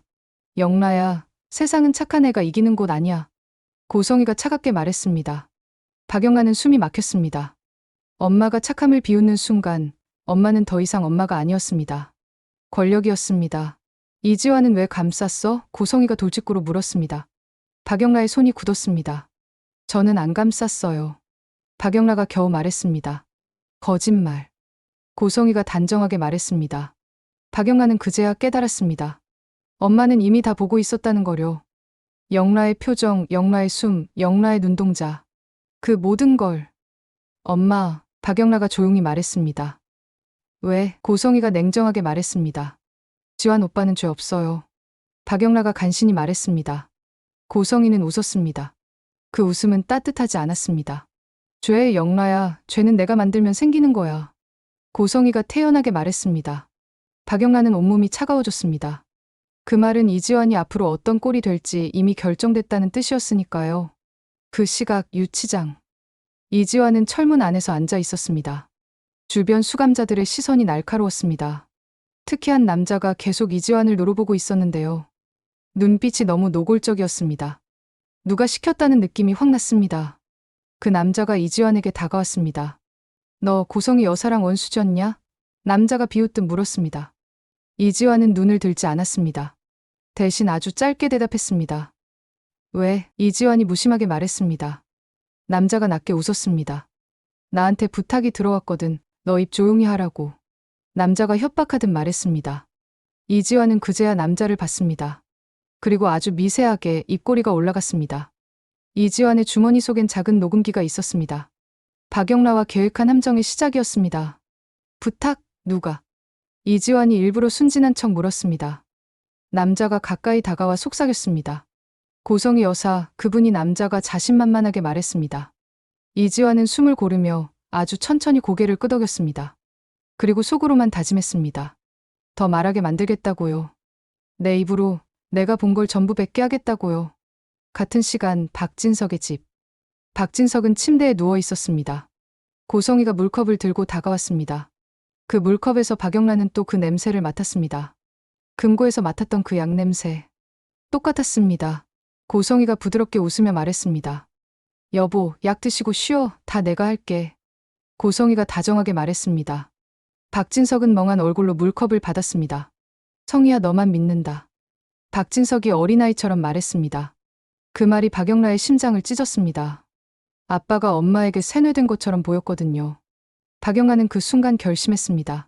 영라야, 세상은 착한 애가 이기는 곳 아니야. 고성이가 차갑게 말했습니다. 박영라는 숨이 막혔습니다. 엄마가 착함을 비웃는 순간 엄마는 더 이상 엄마가 아니었습니다. 권력이었습니다. 이지환은 왜 감쌌어? 고성이가 돌직구로 물었습니다. 박영라의 손이 굳었습니다. 저는 안 감쌌어요. 박영라가 겨우 말했습니다. 거짓말. 고성이가 단정하게 말했습니다. 박영라는 그제야 깨달았습니다. 엄마는 이미 다 보고 있었다는 거려. 영라의 표정, 영라의 숨, 영라의 눈동자. 그 모든 걸. 엄마, 박영라가 조용히 말했습니다. 왜? 고성이가 냉정하게 말했습니다. 지환 오빠는 죄 없어요. 박영라가 간신히 말했습니다. 고성이는 웃었습니다. 그 웃음은 따뜻하지 않았습니다. 죄, 영라야, 죄는 내가 만들면 생기는 거야. 고성이가 태연하게 말했습니다. 박영라는 온몸이 차가워졌습니다. 그 말은 이지환이 앞으로 어떤 꼴이 될지 이미 결정됐다는 뜻이었으니까요. 그 시각 유치장. 이지환은 철문 안에서 앉아 있었습니다. 주변 수감자들의 시선이 날카로웠습니다. 특히 한 남자가 계속 이지환을 노려보고 있었는데요. 눈빛이 너무 노골적이었습니다. 누가 시켰다는 느낌이 확 났습니다. 그 남자가 이지환에게 다가왔습니다. 너 고성이 여사랑 원수졌냐? 남자가 비웃듯 물었습니다. 이지환은 눈을 들지 않았습니다. 대신 아주 짧게 대답했습니다. 왜? 이지환이 무심하게 말했습니다. 남자가 낮게 웃었습니다. 나한테 부탁이 들어왔거든. 너 입 조용히 하라고. 남자가 협박하듯 말했습니다. 이지환은 그제야 남자를 봤습니다. 그리고 아주 미세하게 입꼬리가 올라갔습니다. 이지환의 주머니 속엔 작은 녹음기가 있었습니다. 박영라와 계획한 함정의 시작이었습니다. 부탁? 누가? 이지환이 일부러 순진한 척 물었습니다. 남자가 가까이 다가와 속삭였습니다. 고성이 여사, 그분이 남자가 자신만만하게 말했습니다. 이지환은 숨을 고르며 아주 천천히 고개를 끄덕였습니다. 그리고 속으로만 다짐했습니다. 더 말하게 만들겠다고요. 내 입으로 내가 본 걸 전부 뱉게 하겠다고요. 같은 시간 박진석의 집. 박진석은 침대에 누워 있었습니다. 고성이가 물컵을 들고 다가왔습니다. 그 물컵에서 박영라는 또 그 냄새를 맡았습니다. 금고에서 맡았던 그 약 냄새. 똑같았습니다. 고성이가 부드럽게 웃으며 말했습니다. 여보, 약 드시고 쉬어. 다 내가 할게. 고성이가 다정하게 말했습니다. 박진석은 멍한 얼굴로 물컵을 받았습니다. 성희야, 너만 믿는다. 박진석이 어린아이처럼 말했습니다. 그 말이 박영라의 심장을 찢었습니다. 아빠가 엄마에게 세뇌된 것처럼 보였거든요. 박영라는 그 순간 결심했습니다.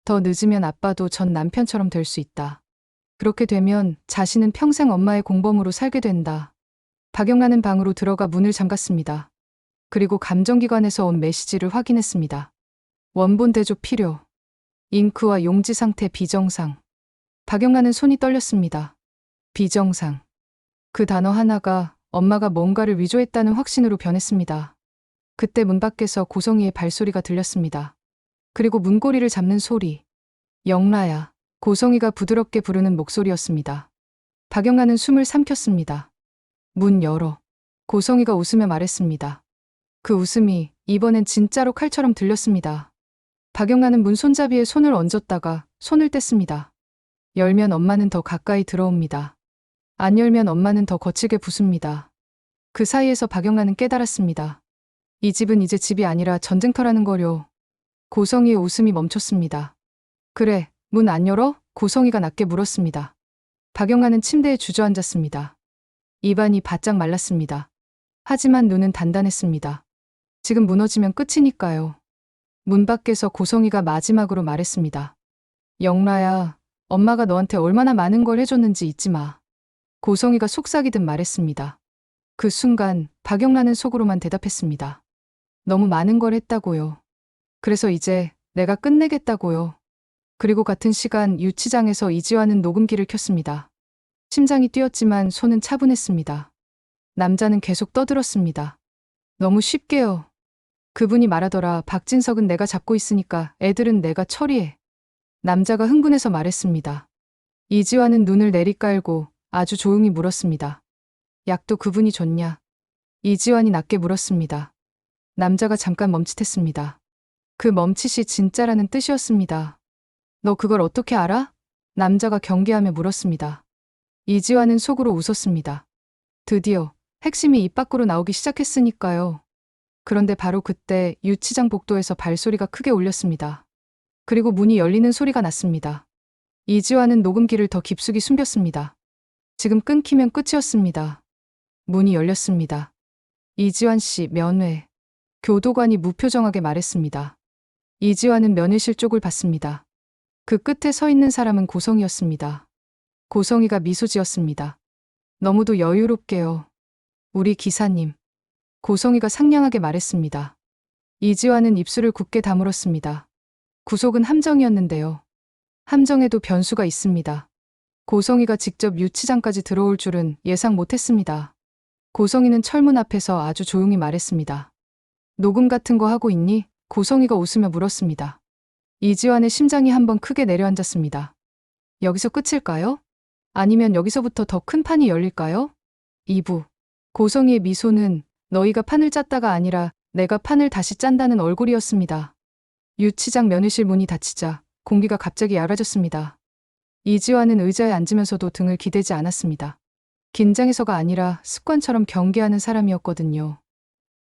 더 늦으면 아빠도 전 남편처럼 될 수 있다. 그렇게 되면 자신은 평생 엄마의 공범으로 살게 된다. 박영라는 방으로 들어가 문을 잠갔습니다. 그리고 감정기관에서 온 메시지를 확인했습니다. 원본 대조 필요. 잉크와 용지 상태 비정상. 박영라는 손이 떨렸습니다. 비정상. 그 단어 하나가 엄마가 뭔가를 위조했다는 확신으로 변했습니다. 그때 문 밖에서 고성이의 발소리가 들렸습니다. 그리고 문고리를 잡는 소리. 영라야. 고성이가 부드럽게 부르는 목소리였습니다. 박영라는 숨을 삼켰습니다. 문 열어. 고성이가 웃으며 말했습니다. 그 웃음이 이번엔 진짜로 칼처럼 들렸습니다. 박영라는 문 손잡이에 손을 얹었다가 손을 뗐습니다. 열면 엄마는 더 가까이 들어옵니다. 안 열면 엄마는 더 거칠게 부숩니다. 그 사이에서 박영라는 깨달았습니다. 이 집은 이제 집이 아니라 전쟁터라는 거려. 고성이의 웃음이 멈췄습니다. 그래, 문 안 열어? 고성이가 낮게 물었습니다. 박영란은 침대에 주저앉았습니다. 입안이 바짝 말랐습니다. 하지만 눈은 단단했습니다. 지금 무너지면 끝이니까요. 문 밖에서 고성이가 마지막으로 말했습니다. 영라야, 엄마가 너한테 얼마나 많은 걸 해줬는지 잊지 마. 고성이가 속삭이듯 말했습니다. 그 순간 박영란은 속으로만 대답했습니다. 너무 많은 걸 했다고요. 그래서 이제 내가 끝내겠다고요. 그리고 같은 시간 유치장에서 이지환은 녹음기를 켰습니다. 심장이 뛰었지만 손은 차분했습니다. 남자는 계속 떠들었습니다. 너무 쉽게요. 그분이 말하더라. 박진석은 내가 잡고 있으니까 애들은 내가 처리해. 남자가 흥분해서 말했습니다. 이지환은 눈을 내리깔고 아주 조용히 물었습니다. 약도 그분이 줬냐? 이지환이 낮게 물었습니다. 남자가 잠깐 멈칫했습니다. 그 멈칫이 진짜라는 뜻이었습니다. 너 그걸 어떻게 알아? 남자가 경계하며 물었습니다. 이지환은 속으로 웃었습니다. 드디어 핵심이 입 밖으로 나오기 시작했으니까요. 그런데 바로 그때 유치장 복도에서 발소리가 크게 울렸습니다. 그리고 문이 열리는 소리가 났습니다. 이지환은 녹음기를 더 깊숙이 숨겼습니다. 지금 끊기면 끝이었습니다. 문이 열렸습니다. 이지환 씨 면회. 교도관이 무표정하게 말했습니다. 이지환은 면회실 쪽을 봤습니다. 그 끝에 서 있는 사람은 고성이었습니다. 고성이가 미소 지었습니다. 너무도 여유롭게요. 우리 기사님. 고성이가 상냥하게 말했습니다. 이지환은 입술을 굳게 다물었습니다. 구속은 함정이었는데요. 함정에도 변수가 있습니다. 고성이가 직접 유치장까지 들어올 줄은 예상 못했습니다. 고성이는 철문 앞에서 아주 조용히 말했습니다. 녹음 같은 거 하고 있니? 고성이가 웃으며 물었습니다. 이지환의 심장이 한번 크게 내려앉았습니다. 여기서 끝일까요? 아니면 여기서부터 더 큰 판이 열릴까요? 2부. 고성이의 미소는 너희가 판을 짰다가 아니라 내가 판을 다시 짠다는 얼굴이었습니다. 유치장 면회실 문이 닫히자 공기가 갑자기 얇아졌습니다. 이지환은 의자에 앉으면서도 등을 기대지 않았습니다. 긴장해서가 아니라 습관처럼 경계하는 사람이었거든요.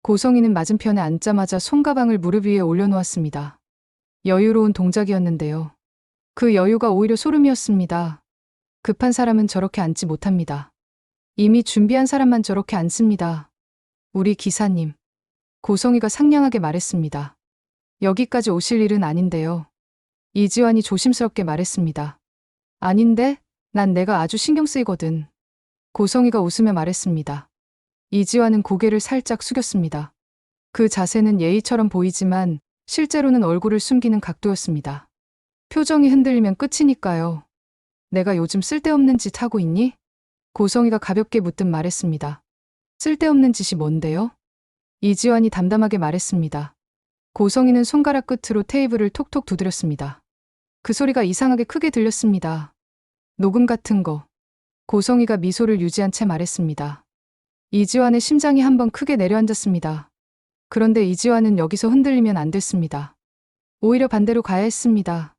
고성이는 맞은편에 앉자마자 손가방을 무릎 위에 올려놓았습니다. 여유로운 동작이었는데요. 그 여유가 오히려 소름이었습니다. 급한 사람은 저렇게 앉지 못합니다. 이미 준비한 사람만 저렇게 앉습니다. 우리 기사님. 고성이가 상냥하게 말했습니다. 여기까지 오실 일은 아닌데요. 이지환이 조심스럽게 말했습니다. 아닌데? 난 내가 아주 신경 쓰이거든. 고성이가 웃으며 말했습니다. 이지환은 고개를 살짝 숙였습니다. 그 자세는 예의처럼 보이지만 실제로는 얼굴을 숨기는 각도였습니다. 표정이 흔들리면 끝이니까요. 내가 요즘 쓸데없는 짓 하고 있니? 고성이가 가볍게 묻듯 말했습니다. 쓸데없는 짓이 뭔데요? 이지환이 담담하게 말했습니다. 고성이는 손가락 끝으로 테이블을 톡톡 두드렸습니다. 그 소리가 이상하게 크게 들렸습니다. 녹음 같은 거. 고성이가 미소를 유지한 채 말했습니다. 이지환의 심장이 한번 크게 내려앉았습니다. 그런데 이지환은 여기서 흔들리면 안 됐습니다. 오히려 반대로 가야 했습니다.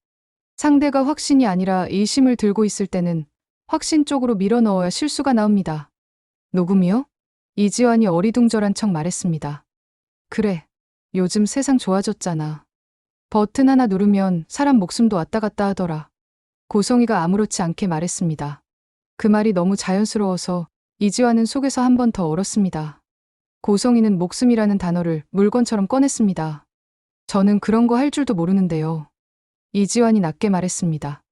상대가 확신이 아니라 의심을 들고 있을 때는 확신 쪽으로 밀어넣어야 실수가 나옵니다. 녹음이요? 이지환이 어리둥절한 척 말했습니다. 그래. 요즘 세상 좋아졌잖아. 버튼 하나 누르면 사람 목숨도 왔다 갔다 하더라. 고성이가 아무렇지 않게 말했습니다. 그 말이 너무 자연스러워서 이지환은 속에서 한 번 더 얼었습니다. 고성이는 목숨이라는 단어를 물건처럼 꺼냈습니다. 저는 그런 거 할 줄도 모르는데요. 이지환이 낮게 말했습니다.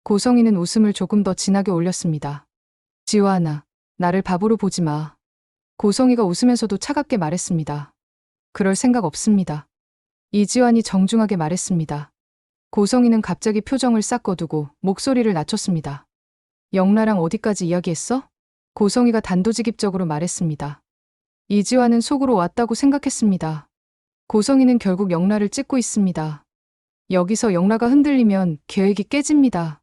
고성이는 웃음을 조금 더 진하게 올렸습니다. 지환아, 나를 바보로 보지 마. 고성이가 웃으면서도 차갑게 말했습니다. 그럴 생각 없습니다. 이지환이 정중하게 말했습니다. 고성이는 갑자기 표정을 싹 거두고 목소리를 낮췄습니다. 영라랑 어디까지 이야기했어? 고성이가 단도직입적으로 말했습니다. 이지환은 속으로 왔다고 생각했습니다. 고성이는 결국 영라를 찍고 있습니다. 여기서 영라가 흔들리면 계획이 깨집니다.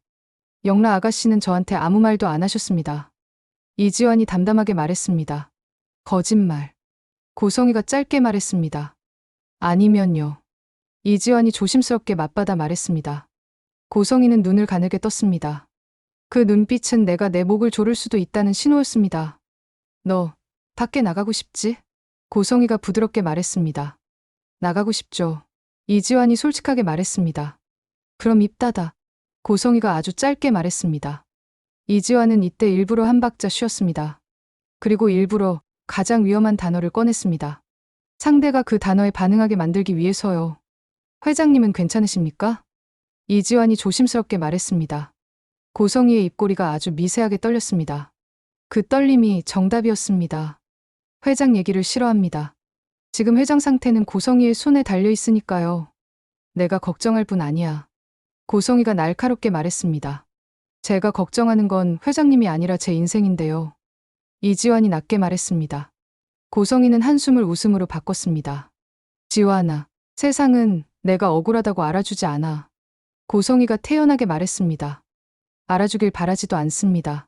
영라 아가씨는 저한테 아무 말도 안 하셨습니다. 이지환이 담담하게 말했습니다. 거짓말. 고성이가 짧게 말했습니다. 아니면요. 이지환이 조심스럽게 맞받아 말했습니다. 고성이는 눈을 가늘게 떴습니다. 그 눈빛은 내가 내 목을 조를 수도 있다는 신호였습니다. 너 밖에 나가고 싶지? 고성이가 부드럽게 말했습니다. 나가고 싶죠. 이지환이 솔직하게 말했습니다. 그럼 입 닫아. 고성이가 아주 짧게 말했습니다. 이지환은 이때 일부러 한 박자 쉬었습니다. 그리고 일부러 가장 위험한 단어를 꺼냈습니다. 상대가 그 단어에 반응하게 만들기 위해서요. 회장님은 괜찮으십니까? 이지환이 조심스럽게 말했습니다. 고성이의 입꼬리가 아주 미세하게 떨렸습니다. 그 떨림이 정답이었습니다. 회장 얘기를 싫어합니다. 지금 회장 상태는 고성이의 손에 달려 있으니까요. 내가 걱정할 뿐 아니야. 고성이가 날카롭게 말했습니다. 제가 걱정하는 건 회장님이 아니라 제 인생인데요. 이지환이 낮게 말했습니다. 고성이는 한숨을 웃음으로 바꿨습니다. 지환아, 세상은 내가 억울하다고 알아주지 않아. 고성이가 태연하게 말했습니다. 알아주길 바라지도 않습니다.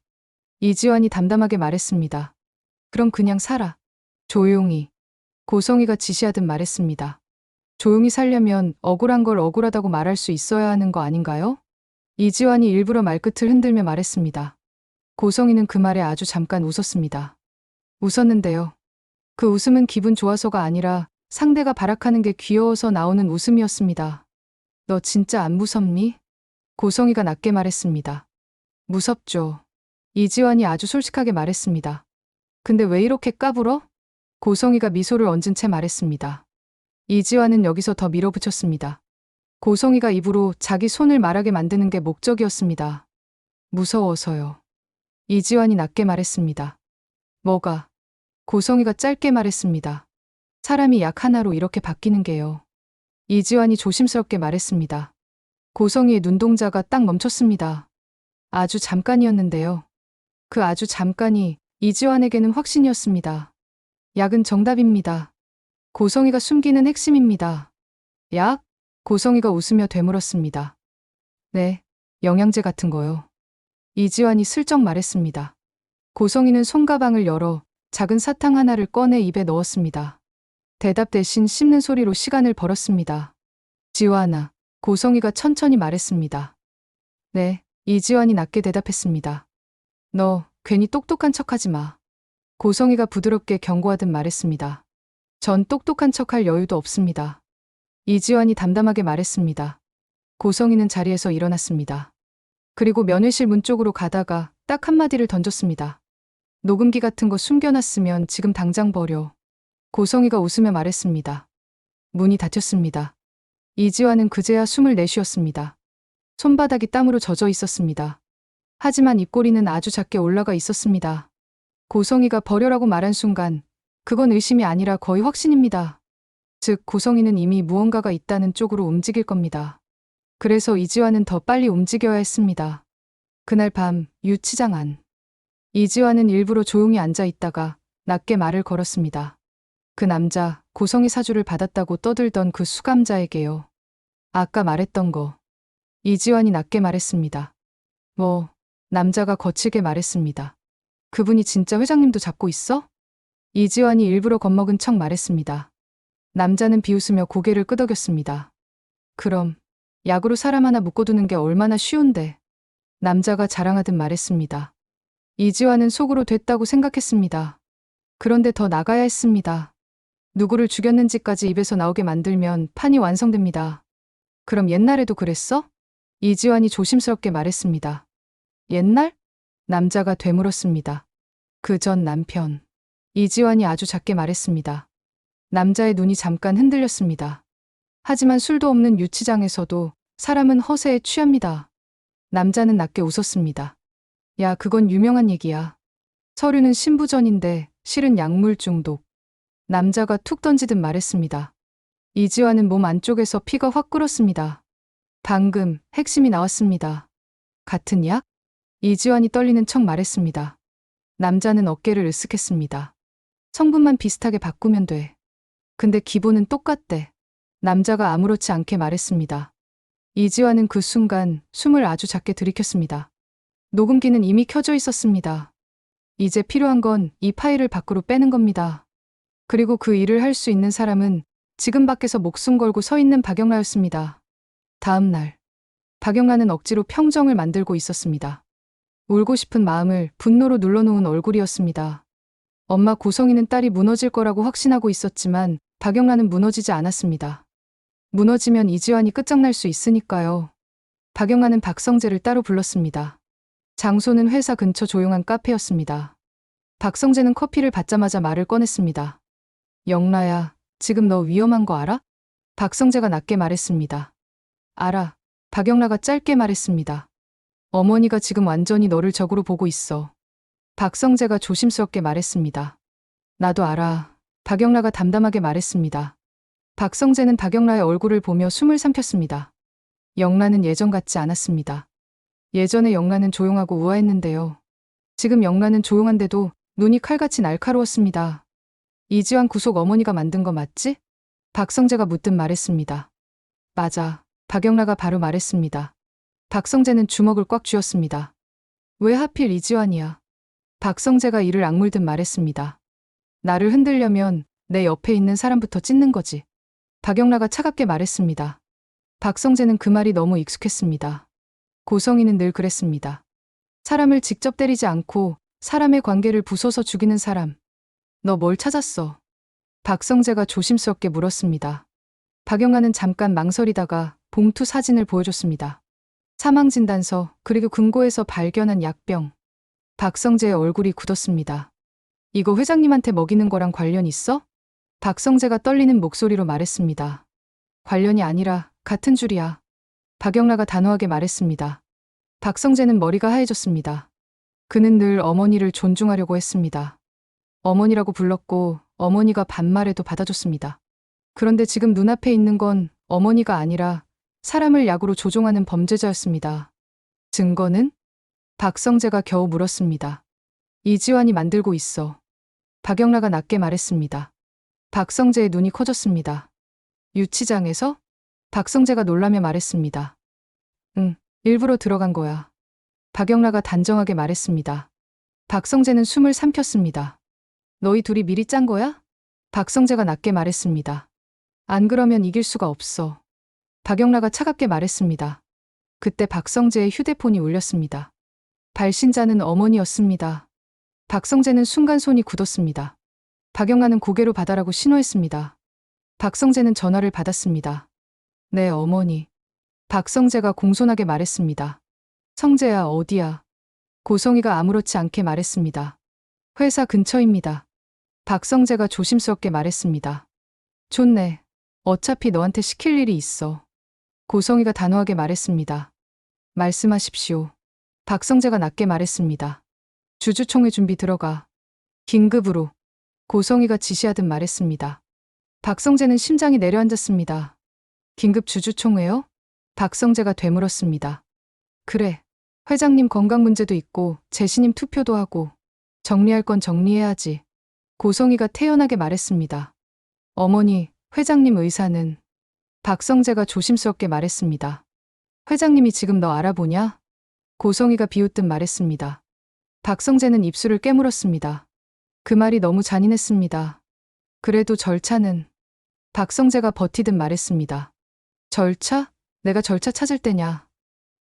이지환이 담담하게 말했습니다. 그럼 그냥 살아. 조용히. 고성이가 지시하듯 말했습니다. 조용히 살려면 억울한 걸 억울하다고 말할 수 있어야 하는 거 아닌가요? 이지환이 일부러 말끝을 흔들며 말했습니다. 고성이는 그 말에 아주 잠깐 웃었습니다. 웃었는데요. 그 웃음은 기분 좋아서가 아니라 상대가 발악하는 게 귀여워서 나오는 웃음이었습니다. 너 진짜 안 무섭니? 고성이가 낮게 말했습니다. 무섭죠. 이지환이 아주 솔직하게 말했습니다. 근데 왜 이렇게 까불어? 고성이가 미소를 얹은 채 말했습니다. 이지환은 여기서 더 밀어붙였습니다. 고성이가 입으로 자기 손을 말하게 만드는 게 목적이었습니다. 무서워서요. 이지환이 낮게 말했습니다. 뭐가? 고성이가 짧게 말했습니다. 사람이 약 하나로 이렇게 바뀌는 게요. 이지환이 조심스럽게 말했습니다. 고성이의 눈동자가 딱 멈췄습니다. 아주 잠깐이었는데요. 그 아주 잠깐이 이지환에게는 확신이었습니다. 약은 정답입니다. 고성이가 숨기는 핵심입니다. 약? 고성이가 웃으며 되물었습니다. 네, 영양제 같은 거요. 이지환이 슬쩍 말했습니다. 고성이는 손가방을 열어 작은 사탕 하나를 꺼내 입에 넣었습니다. 대답 대신 씹는 소리로 시간을 벌었습니다. 지환아, 고성이가 천천히 말했습니다. 네, 이지환이 낮게 대답했습니다. 너 괜히 똑똑한 척하지 마. 고성이가 부드럽게 경고하듯 말했습니다. 전 똑똑한 척할 여유도 없습니다. 이지환이 담담하게 말했습니다. 고성이는 자리에서 일어났습니다. 그리고 면회실 문 쪽으로 가다가 딱 한마디를 던졌습니다. 녹음기 같은 거 숨겨놨으면 지금 당장 버려. 고성이가 웃으며 말했습니다. 문이 닫혔습니다. 이지환은 그제야 숨을 내쉬었습니다. 손바닥이 땀으로 젖어 있었습니다. 하지만 입꼬리는 아주 작게 올라가 있었습니다. 고성이가 버려라고 말한 순간 그건 의심이 아니라 거의 확신입니다. 즉 고성이는 이미 무언가가 있다는 쪽으로 움직일 겁니다. 그래서 이지환은 더 빨리 움직여야 했습니다. 그날 밤 유치장 안. 이지환은 일부러 조용히 앉아 있다가 낮게 말을 걸었습니다. 그 남자 고성이 사주를 받았다고 떠들던 그 수감자에게요. 아까 말했던 거. 이지환이 낮게 말했습니다. 뭐, 남자가 거칠게 말했습니다. 그분이 진짜 회장님도 잡고 있어? 이지환이 일부러 겁먹은 척 말했습니다. 남자는 비웃으며 고개를 끄덕였습니다. 그럼 약으로 사람 하나 묶어두는 게 얼마나 쉬운데. 남자가 자랑하듯 말했습니다. 이지환은 속으로 됐다고 생각했습니다. 그런데 더 나가야 했습니다. 누구를 죽였는지까지 입에서 나오게 만들면 판이 완성됩니다. 그럼 옛날에도 그랬어? 이지환이 조심스럽게 말했습니다. 옛날? 남자가 되물었습니다. 그 전 남편. 이지환이 아주 작게 말했습니다. 남자의 눈이 잠깐 흔들렸습니다. 하지만 술도 없는 유치장에서도 사람은 허세에 취합니다. 남자는 낮게 웃었습니다. 야, 그건 유명한 얘기야. 서류는 신부전인데 실은 약물 중독. 남자가 툭 던지듯 말했습니다. 이지환은 몸 안쪽에서 피가 확 끓었습니다. 방금 핵심이 나왔습니다. 같은 약? 이지환이 떨리는 척 말했습니다. 남자는 어깨를 으쓱했습니다. 성분만 비슷하게 바꾸면 돼. 근데 기본은 똑같대. 남자가 아무렇지 않게 말했습니다. 이지환은 그 순간 숨을 아주 작게 들이켰습니다. 녹음기는 이미 켜져 있었습니다. 이제 필요한 건 이 파일을 밖으로 빼는 겁니다. 그리고 그 일을 할 수 있는 사람은 지금 밖에서 목숨 걸고 서 있는 박영라였습니다. 다음 날, 박영라는 억지로 평정을 만들고 있었습니다. 울고 싶은 마음을 분노로 눌러놓은 얼굴이었습니다. 엄마 고성이는 딸이 무너질 거라고 확신하고 있었지만 박영라는 무너지지 않았습니다. 무너지면 이지환이 끝장날 수 있으니까요. 박영란은 박성재를 따로 불렀습니다. 장소는 회사 근처 조용한 카페였습니다. 박성재는 커피를 받자마자 말을 꺼냈습니다. 영라야, 지금 너 위험한 거 알아? 박성재가 낮게 말했습니다. 알아. 박영라가 짧게 말했습니다. 어머니가 지금 완전히 너를 적으로 보고 있어. 박성재가 조심스럽게 말했습니다. 나도 알아. 박영라가 담담하게 말했습니다. 박성재는 박영라의 얼굴을 보며 숨을 삼켰습니다. 영라는 예전 같지 않았습니다. 예전에 영라는 조용하고 우아했는데요. 지금 영라는 조용한데도 눈이 칼같이 날카로웠습니다. 이지환 구속 어머니가 만든 거 맞지? 박성재가 묻듯 말했습니다. 맞아. 박영라가 바로 말했습니다. 박성재는 주먹을 꽉 쥐었습니다. 왜 하필 이지환이야? 박성재가 이를 악물듯 말했습니다. 나를 흔들려면 내 옆에 있는 사람부터 찢는 거지. 박영라가 차갑게 말했습니다. 박성재는 그 말이 너무 익숙했습니다. 고성이는 늘 그랬습니다. 사람을 직접 때리지 않고 사람의 관계를 부숴서 죽이는 사람. 너 뭘 찾았어? 박성재가 조심스럽게 물었습니다. 박영라는 잠깐 망설이다가 봉투 사진을 보여줬습니다. 사망진단서 그리고 금고에서 발견한 약병. 박성재의 얼굴이 굳었습니다. 이거 회장님한테 먹이는 거랑 관련 있어? 박성재가 떨리는 목소리로 말했습니다. 관련이 아니라 같은 줄이야. 박영라가 단호하게 말했습니다. 박성재는 머리가 하얘졌습니다. 그는 늘 어머니를 존중하려고 했습니다. 어머니라고 불렀고 어머니가 반말해도 받아줬습니다. 그런데 지금 눈앞에 있는 건 어머니가 아니라 사람을 약으로 조종하는 범죄자였습니다. 증거는? 박성재가 겨우 물었습니다. 이지환이 만들고 있어. 박영라가 낮게 말했습니다. 박성재의 눈이 커졌습니다. 유치장에서? 박성재가 놀라며 말했습니다. 응, 일부러 들어간 거야. 박영라가 단정하게 말했습니다. 박성재는 숨을 삼켰습니다. 너희 둘이 미리 짠 거야? 박성재가 낮게 말했습니다. 안 그러면 이길 수가 없어. 박영라가 차갑게 말했습니다. 그때 박성재의 휴대폰이 울렸습니다. 발신자는 어머니였습니다. 박성재는 순간 손이 굳었습니다. 박영라는 고개로 받아라고 신호했습니다. 박성재는 전화를 받았습니다. 네, 어머니. 박성재가 공손하게 말했습니다. 성재야, 어디야? 고성이가 아무렇지 않게 말했습니다. 회사 근처입니다. 박성재가 조심스럽게 말했습니다. 좋네. 어차피 너한테 시킬 일이 있어. 고성이가 단호하게 말했습니다. 말씀하십시오. 박성재가 낮게 말했습니다. 주주총회 준비 들어가. 긴급으로. 고성이가 지시하듯 말했습니다. 박성재는 심장이 내려앉았습니다. 긴급 주주총회요? 박성재가 되물었습니다. 그래. 회장님 건강 문제도 있고 재신임 투표도 하고 정리할 건 정리해야지. 고성이가 태연하게 말했습니다. 어머니, 회장님 의사는? 박성재가 조심스럽게 말했습니다. 회장님이 지금 너 알아보냐? 고성이가 비웃듯 말했습니다. 박성재는 입술을 깨물었습니다. 그 말이 너무 잔인했습니다. 그래도 절차는? 박성재가 버티듯 말했습니다. 절차? 내가 절차 찾을 때냐?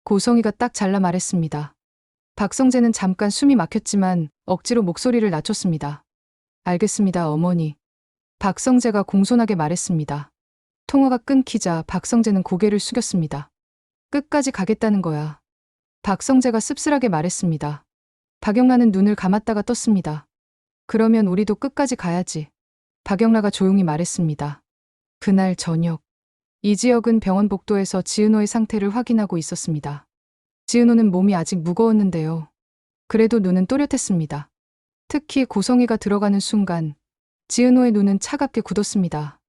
고성이가 딱 잘라 말했습니다. 박성재는 잠깐 숨이 막혔지만 억지로 목소리를 낮췄습니다. 알겠습니다, 어머니. 박성재가 공손하게 말했습니다. 통화가 끊기자 박성재는 고개를 숙였습니다. 끝까지 가겠다는 거야. 박성재가 씁쓸하게 말했습니다. 박영라는 눈을 감았다가 떴습니다. 그러면 우리도 끝까지 가야지. 박영라가 조용히 말했습니다. 그날 저녁, 이지혁은 병원 복도에서 지은호의 상태를 확인하고 있었습니다. 지은호는 몸이 아직 무거웠는데요. 그래도 눈은 또렷했습니다. 특히 고성이가 들어가는 순간 지은호의 눈은 차갑게 굳었습니다.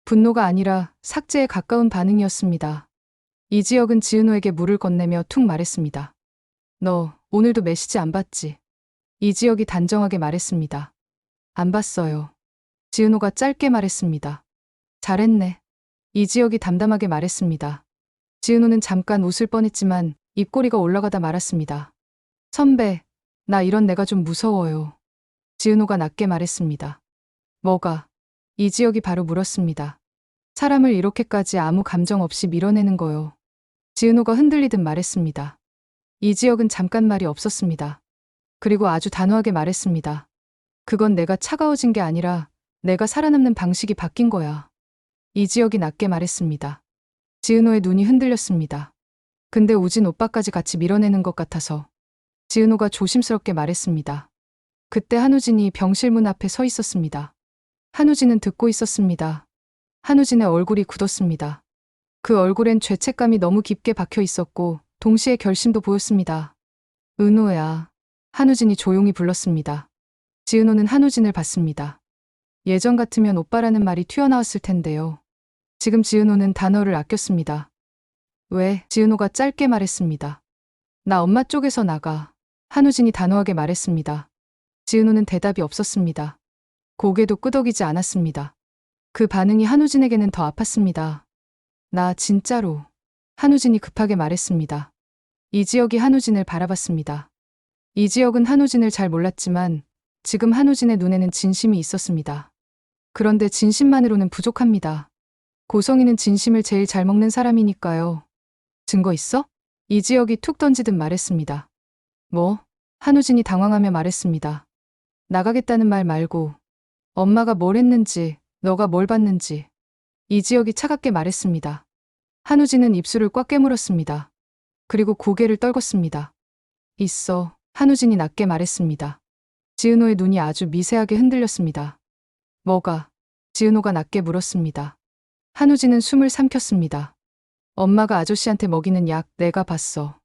분노가 아니라 삭제에 가까운 반응이었습니다. 이지혁은 지은호에게 물을 건네며 툭 말했습니다. 너 오늘도 메시지 안 봤지? 이지혁이 단정하게 말했습니다. 안 봤어요. 지은호가 짧게 말했습니다. 잘했네. 이지혁이 담담하게 말했습니다. 지은호는 잠깐 웃을 뻔했지만 입꼬리가 올라가다 말았습니다. 선배, 나 이런 내가 좀 무서워요. 지은호가 낮게 말했습니다. 뭐가? 이지혁이 바로 물었습니다. 사람을 이렇게까지 아무 감정 없이 밀어내는 거요. 지은호가 흔들리듯 말했습니다. 이지혁은 잠깐 말이 없었습니다. 그리고 아주 단호하게 말했습니다. 그건 내가 차가워진 게 아니라 내가 살아남는 방식이 바뀐 거야. 이지혁이 낮게 말했습니다. 지은호의 눈이 흔들렸습니다. 근데 우진 오빠까지 같이 밀어내는 것 같아서 지은호가 조심스럽게 말했습니다. 그때 한우진이 병실 문 앞에 서 있었습니다. 한우진은 듣고 있었습니다. 한우진의 얼굴이 굳었습니다. 그 얼굴엔 죄책감이 너무 깊게 박혀 있었고 동시에 결심도 보였습니다. 은호야. 한우진이 조용히 불렀습니다. 지은호는 한우진을 봤습니다. 예전 같으면 오빠라는 말이 튀어나왔을 텐데요. 지금 지은호는 단어를 아꼈습니다. 왜? 지은호가 짧게 말했습니다. 나 엄마 쪽에서 나가. 한우진이 단호하게 말했습니다. 지은호는 대답이 없었습니다. 고개도 끄덕이지 않았습니다. 그 반응이 한우진에게는 더 아팠습니다. 나 진짜로. 한우진이 급하게 말했습니다. 이지혁이 한우진을 바라봤습니다. 이지혁은 한우진을 잘 몰랐지만 지금 한우진의 눈에는 진심이 있었습니다. 그런데 진심만으로는 부족합니다. 고성이는 진심을 제일 잘 먹는 사람이니까요. 증거 있어? 이지혁이 툭 던지듯 말했습니다. 뭐? 한우진이 당황하며 말했습니다. 나가겠다는 말 말고 엄마가 뭘 했는지, 너가 뭘 봤는지. 이지혁이 차갑게 말했습니다. 한우진은 입술을 꽉 깨물었습니다. 그리고 고개를 떨궜습니다. 있어. 한우진이 낮게 말했습니다. 지은호의 눈이 아주 미세하게 흔들렸습니다. 뭐가? 지은호가 낮게 물었습니다. 한우진은 숨을 삼켰습니다. 엄마가 아저씨한테 먹이는 약 내가 봤어.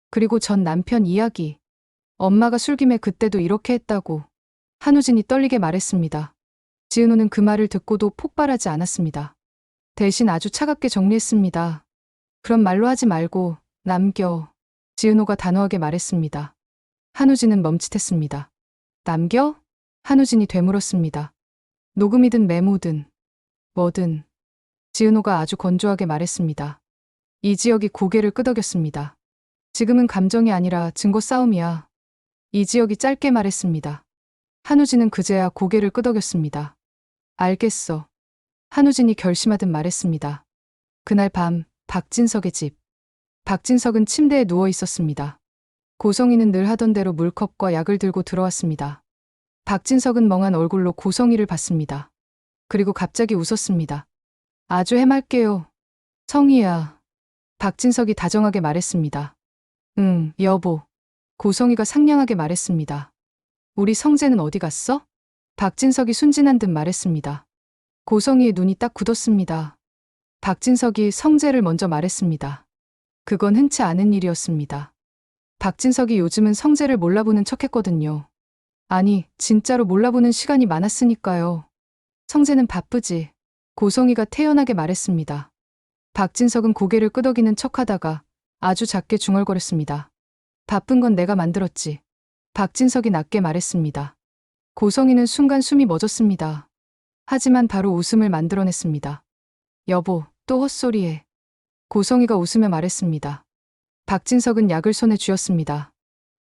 그리고 전 남편 이야기. 엄마가 술김에 그때도 이렇게 했다고. 한우진이 떨리게 말했습니다. 지은호는 그 말을 듣고도 폭발하지 않았습니다. 대신 아주 차갑게 정리했습니다. 그런 말로 하지 말고 남겨. 지은호가 단호하게 말했습니다. 한우진은 멈칫했습니다. 남겨? 한우진이 되물었습니다. 녹음이든 메모든 뭐든. 지은호가 아주 건조하게 말했습니다. 이지혁이 고개를 끄덕였습니다. 지금은 감정이 아니라 증거 싸움이야. 이지혁이 짧게 말했습니다. 한우진은 그제야 고개를 끄덕였습니다. 알겠어. 한우진이 결심하듯 말했습니다. 그날 밤 박진석의 집. 박진석은 침대에 누워 있었습니다. 고성이는 늘 하던 대로 물컵과 약을 들고 들어왔습니다. 박진석은 멍한 얼굴로 고성이를 봤습니다. 그리고 갑자기 웃었습니다. 아주 해맑게요. 성희야. 박진석이 다정하게 말했습니다. 응, 여보. 고성이가 상냥하게 말했습니다. 우리 성재는 어디 갔어? 박진석이 순진한 듯 말했습니다. 고성이의 눈이 딱 굳었습니다. 박진석이 성재를 먼저 말했습니다. 그건 흔치 않은 일이었습니다. 박진석이 요즘은 성재를 몰라보는 척했거든요. 아니, 진짜로 몰라보는 시간이 많았으니까요. 성재는 바쁘지. 고성이가 태연하게 말했습니다. 박진석은 고개를 끄덕이는 척하다가 아주 작게 중얼거렸습니다. 바쁜 건 내가 만들었지. 박진석이 낮게 말했습니다. 고성이는 순간 숨이 멎었습니다. 하지만 바로 웃음을 만들어냈습니다. 여보, 또 헛소리해. 고성이가 웃으며 말했습니다. 박진석은 약을 손에 쥐었습니다.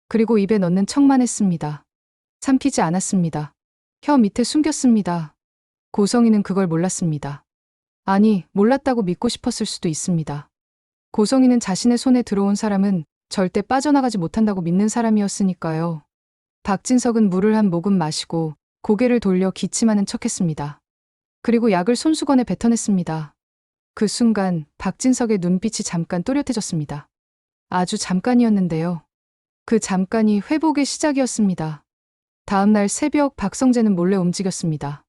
그리고 입에 넣는 척만 했습니다. 삼키지 않았습니다. 혀 밑에 숨겼습니다. 고성이는 그걸 몰랐습니다. 아니, 몰랐다고 믿고 싶었을 수도 있습니다. 고성이는 자신의 손에 들어온 사람은 절대 빠져나가지 못한다고 믿는 사람이었으니까요. 박진석은 물을 한 모금 마시고 고개를 돌려 기침하는 척했습니다. 그리고 약을 손수건에 뱉어냈습니다. 그 순간 박진석의 눈빛이 잠깐 또렷해졌습니다. 아주 잠깐이었는데요. 그 잠깐이 회복의 시작이었습니다. 다음 날 새벽 박성재는 몰래 움직였습니다.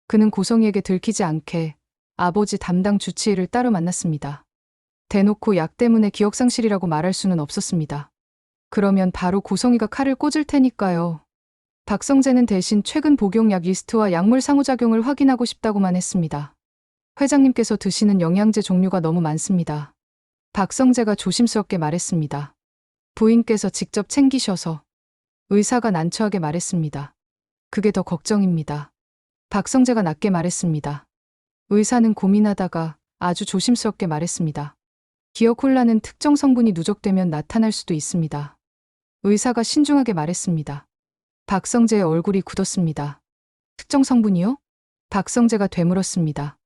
그는 고성이에게 들키지 않게 아버지 담당 주치의를 따로 만났습니다. 대놓고 약 때문에 기억상실이라고 말할 수는 없었습니다. 그러면 바로 고성이가 칼을 꽂을 테니까요. 박성재는 대신 최근 복용약 리스트와 약물 상호작용을 확인하고 싶다고만 했습니다. 회장님께서 드시는 영양제 종류가 너무 많습니다. 박성재가 조심스럽게 말했습니다. 부인께서 직접 챙기셔서. 의사가 난처하게 말했습니다. 그게 더 걱정입니다. 박성재가 낮게 말했습니다. 의사는 고민하다가 아주 조심스럽게 말했습니다. 기어콜라는 특정 성분이 누적되면 나타날 수도 있습니다. 의사가 신중하게 말했습니다. 박성재의 얼굴이 굳었습니다. 특정 성분이요? 박성재가 되물었습니다.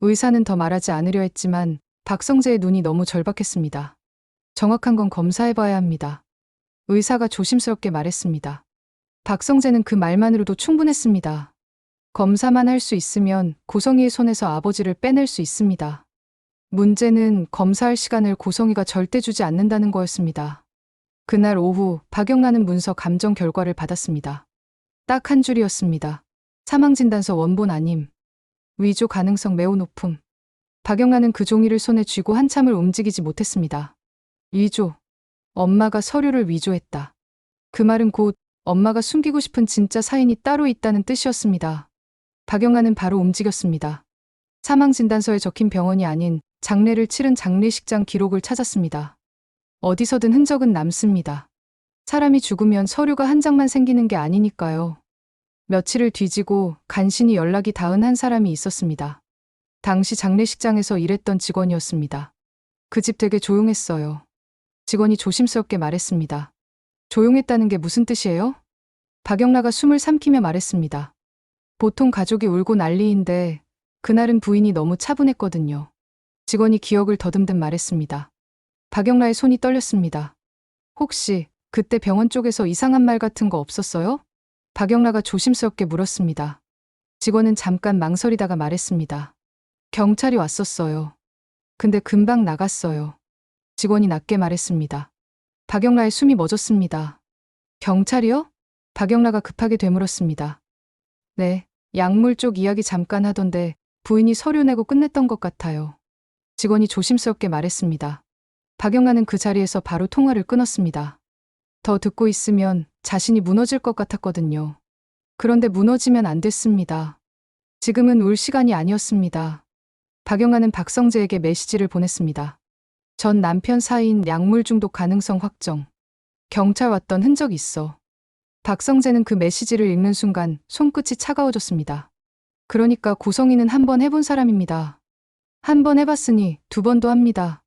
의사는 더 말하지 않으려 했지만 박성재의 눈이 너무 절박했습니다. 정확한 건 검사해봐야 합니다. 의사가 조심스럽게 말했습니다. 박성재는 그 말만으로도 충분했습니다. 검사만 할 수 있으면 고성이의 손에서 아버지를 빼낼 수 있습니다. 문제는 검사할 시간을 고성이가 절대 주지 않는다는 거였습니다. 그날 오후 박영란은 문서 감정 결과를 받았습니다. 딱 한 줄이었습니다. 사망진단서 원본 아님. 위조 가능성 매우 높음. 박영란은 그 종이를 손에 쥐고 한참을 움직이지 못했습니다. 위조. 엄마가 서류를 위조했다. 그 말은 곧 엄마가 숨기고 싶은 진짜 사인이 따로 있다는 뜻이었습니다. 박영란은 바로 움직였습니다. 사망진단서에 적힌 병원이 아닌 장례를 치른 장례식장 기록을 찾았습니다. 어디서든 흔적은 남습니다. 사람이 죽으면 서류가 한 장만 생기는 게 아니니까요. 며칠을 뒤지고 간신히 연락이 닿은 한 사람이 있었습니다. 당시 장례식장에서 일했던 직원이었습니다. 그 집 되게 조용했어요. 직원이 조심스럽게 말했습니다. 조용했다는 게 무슨 뜻이에요? 박영라가 숨을 삼키며 말했습니다. 보통 가족이 울고 난리인데 그날은 부인이 너무 차분했거든요. 직원이 기억을 더듬듯 말했습니다. 박영라의 손이 떨렸습니다. 혹시 그때 병원 쪽에서 이상한 말 같은 거 없었어요? 박영라가 조심스럽게 물었습니다. 직원은 잠깐 망설이다가 말했습니다. 경찰이 왔었어요. 근데 금방 나갔어요. 직원이 낮게 말했습니다. 박영라의 숨이 멎었습니다. 경찰이요? 박영라가 급하게 되물었습니다. 네, 약물 쪽 이야기 잠깐 하던데 부인이 서류 내고 끝냈던 것 같아요. 직원이 조심스럽게 말했습니다. 박영라는 그 자리에서 바로 통화를 끊었습니다. 더 듣고 있으면 자신이 무너질 것 같았거든요. 그런데 무너지면 안 됐습니다. 지금은 울 시간이 아니었습니다. 박영라는 박성재에게 메시지를 보냈습니다. 전 남편 사인 약물 중독 가능성 확정. 경찰 왔던 흔적 있어. 박성재는 그 메시지를 읽는 순간 손끝이 차가워졌습니다. 그러니까 고성이는 한 번 해본 사람입니다. 한 번 해봤으니 두 번도 합니다.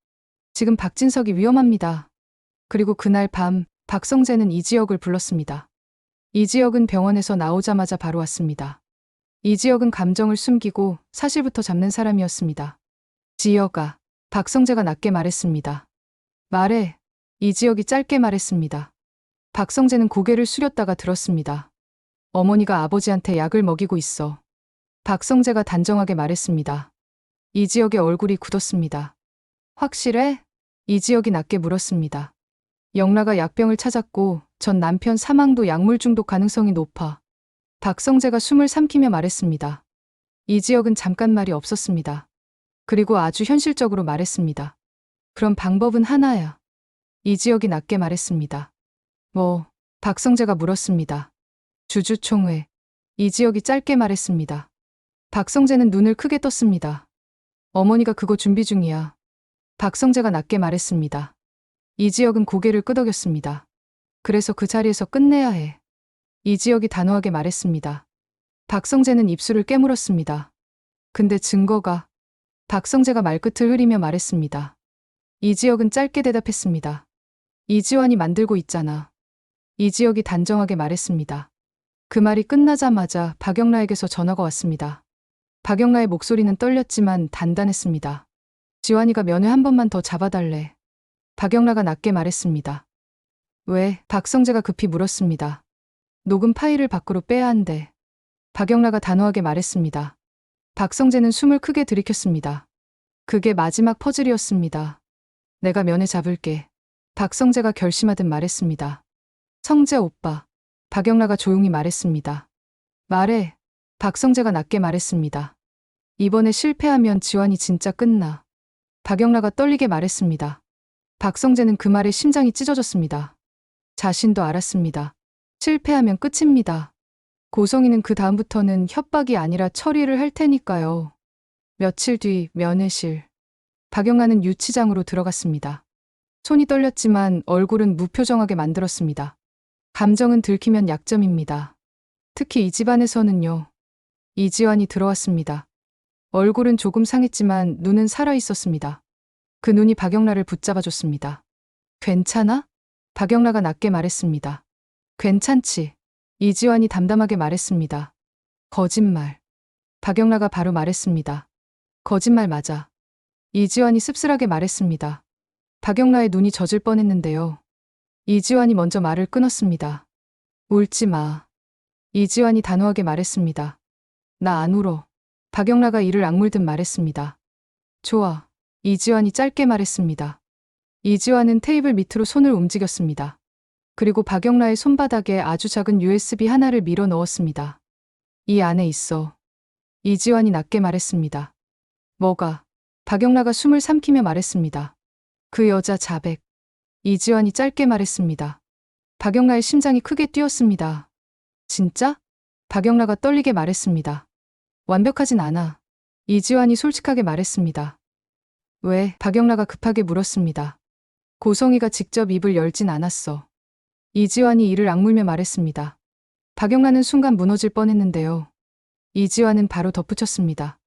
지금 박진석이 위험합니다. 그리고 그날 밤 박성재는 이지혁을 불렀습니다. 이지혁은 병원에서 나오자마자 바로 왔습니다. 이지혁은 감정을 숨기고 사실부터 잡는 사람이었습니다. 지혁아, 박성재가 낮게 말했습니다. 말해. 이지혁이 짧게 말했습니다. 박성재는 고개를 숙였다가 들었습니다. 어머니가 아버지한테 약을 먹이고 있어. 박성재가 단정하게 말했습니다. 이지혁의 얼굴이 굳었습니다. 확실해? 이지혁이 낮게 물었습니다. 영라가 약병을 찾았고 전 남편 사망도 약물 중독 가능성이 높아. 박성재가 숨을 삼키며 말했습니다. 이지혁은 잠깐 말이 없었습니다. 그리고 아주 현실적으로 말했습니다. 그럼 방법은 하나야. 이지혁이 낮게 말했습니다. 뭐? 박성재가 물었습니다. 주주총회. 이지혁이 짧게 말했습니다. 박성재는 눈을 크게 떴습니다. 어머니가 그거 준비 중이야. 박성재가 낮게 말했습니다. 이지혁은 고개를 끄덕였습니다. 그래서 그 자리에서 끝내야 해. 이지혁이 단호하게 말했습니다. 박성재는 입술을 깨물었습니다. 근데 증거가... 박성재가 말끝을 흐리며 말했습니다. 이지혁은 짧게 대답했습니다. 이지환이 만들고 있잖아. 이지혁이 단정하게 말했습니다. 그 말이 끝나자마자 박영라에게서 전화가 왔습니다. 박영라의 목소리는 떨렸지만 단단했습니다. 지환이가 면회 한 번만 더 잡아달래. 박영라가 낮게 말했습니다. 왜? 박성재가 급히 물었습니다. 녹음 파일을 밖으로 빼야 한대. 박영라가 단호하게 말했습니다. 박성재는 숨을 크게 들이켰습니다. 그게 마지막 퍼즐이었습니다. 내가 면회 잡을게. 박성재가 결심하듯 말했습니다. 성재 오빠. 박영라가 조용히 말했습니다. 말해. 박성재가 낮게 말했습니다. 이번에 실패하면 지환이 진짜 끝나. 박영라가 떨리게 말했습니다. 박성재는 그 말에 심장이 찢어졌습니다. 자신도 알았습니다. 실패하면 끝입니다. 고성이는 그 다음부터는 협박이 아니라 처리를 할 테니까요. 며칠 뒤 면회실. 박영라는 유치장으로 들어갔습니다. 손이 떨렸지만 얼굴은 무표정하게 만들었습니다. 감정은 들키면 약점입니다. 특히 이 집안에서는요. 이지환이 들어왔습니다. 얼굴은 조금 상했지만 눈은 살아있었습니다. 그 눈이 박영라를 붙잡아줬습니다. 괜찮아? 박영라가 낮게 말했습니다. 괜찮지. 이지환이 담담하게 말했습니다. 거짓말. 박영라가 바로 말했습니다. 거짓말 맞아. 이지환이 씁쓸하게 말했습니다. 박영라의 눈이 젖을 뻔했는데요. 이지환이 먼저 말을 끊었습니다. 울지 마. 이지환이 단호하게 말했습니다. 나 안 울어. 박영라가 이를 악물듯 말했습니다. 좋아. 이지환이 짧게 말했습니다. 이지환은 테이블 밑으로 손을 움직였습니다. 그리고 박영라의 손바닥에 아주 작은 USB 하나를 밀어 넣었습니다. 이 안에 있어. 이지환이 낮게 말했습니다. 뭐가? 박영라가 숨을 삼키며 말했습니다. 그 여자 자백. 이지환이 짧게 말했습니다. 박영라의 심장이 크게 뛰었습니다. 진짜? 박영라가 떨리게 말했습니다. 완벽하진 않아. 이지환이 솔직하게 말했습니다. 왜? 박영라가 급하게 물었습니다. 고성이가 직접 입을 열진 않았어. 이지환이 이를 악물며 말했습니다. 박영라는 순간 무너질 뻔했는데요. 이지환은 바로 덧붙였습니다.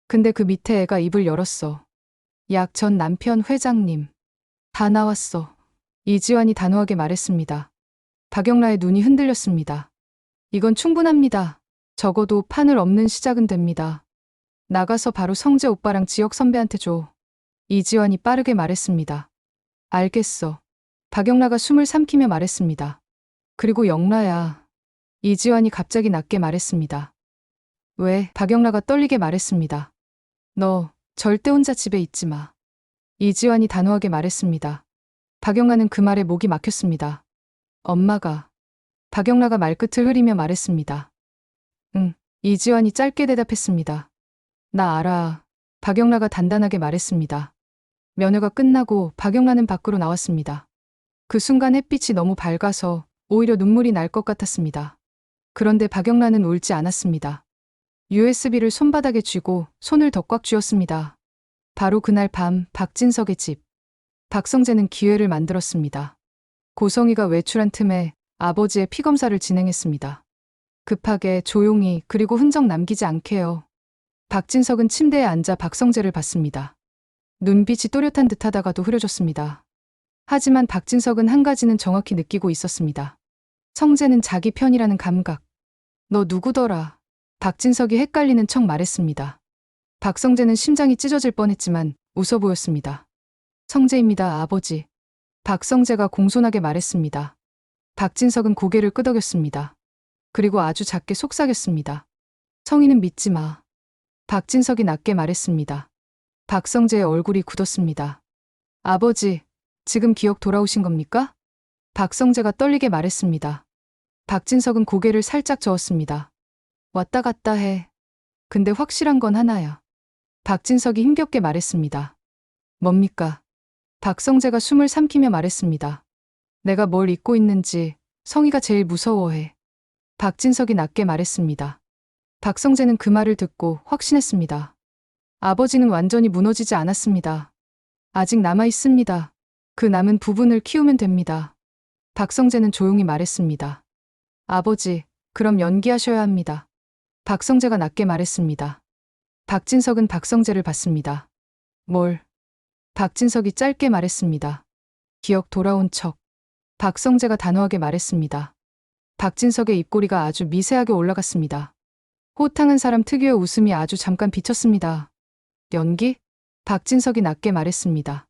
근데 그 밑에 애가 입을 열었어. 약 전 남편 회장님. 다 나왔어. 이지환이 단호하게 말했습니다. 박영라의 눈이 흔들렸습니다. 이건 충분합니다. 적어도 판을 엎는 시작은 됩니다. 나가서 바로 성재 오빠랑 지혁 선배한테 줘. 이지환이 빠르게 말했습니다. 알겠어. 박영라가 숨을 삼키며 말했습니다. 그리고 영라야. 이지환이 갑자기 낮게 말했습니다. 왜? 박영라가 떨리게 말했습니다. 너 절대 혼자 집에 있지 마. 이지환이 단호하게 말했습니다. 박영라는 그 말에 목이 막혔습니다. 엄마가. 박영라가 말끝을 흐리며 말했습니다. 응. 이지환이 짧게 대답했습니다. 나 알아. 박영라가 단단하게 말했습니다. 면회가 끝나고 박영라는 밖으로 나왔습니다. 그 순간 햇빛이 너무 밝아서 오히려 눈물이 날 것 같았습니다. 그런데 박영라는 울지 않았습니다. USB를 손바닥에 쥐고 손을 더 꽉 쥐었습니다. 바로 그날 밤 박진석의 집. 박성재는 기회를 만들었습니다. 고성이가 외출한 틈에 아버지의 피검사를 진행했습니다. 급하게 조용히 그리고 흔적 남기지 않게요. 박진석은 침대에 앉아 박성재를 봤습니다. 눈빛이 또렷한 듯하다가도 흐려졌습니다. 하지만 박진석은 한 가지는 정확히 느끼고 있었습니다. 성재는 자기 편이라는 감각. 너 누구더라? 박진석이 헷갈리는 척 말했습니다. 박성재는 심장이 찢어질 뻔했지만 웃어 보였습니다. 성재입니다, 아버지. 박성재가 공손하게 말했습니다. 박진석은 고개를 끄덕였습니다. 그리고 아주 작게 속삭였습니다. 성희는 믿지 마. 박진석이 낮게 말했습니다. 박성재의 얼굴이 굳었습니다. 아버지, 지금 기억 돌아오신 겁니까? 박성재가 떨리게 말했습니다. 박진석은 고개를 살짝 저었습니다. 왔다 갔다 해. 근데 확실한 건 하나야. 박진석이 힘겹게 말했습니다. 뭡니까? 박성재가 숨을 삼키며 말했습니다. 내가 뭘 잊고 있는지 성희가 제일 무서워해. 박진석이 낮게 말했습니다. 박성재는 그 말을 듣고 확신했습니다. 아버지는 완전히 무너지지 않았습니다. 아직 남아 있습니다. 그 남은 부분을 키우면 됩니다. 박성재는 조용히 말했습니다. 아버지, 그럼 연기하셔야 합니다. 박성재가 낮게 말했습니다. 박진석은 박성재를 봤습니다. 뭘? 박진석이 짧게 말했습니다. 기억 돌아온 척. 박성재가 단호하게 말했습니다. 박진석의 입꼬리가 아주 미세하게 올라갔습니다. 호탕한 사람 특유의 웃음이 아주 잠깐 비쳤습니다. 연기? 박진석이 낮게 말했습니다.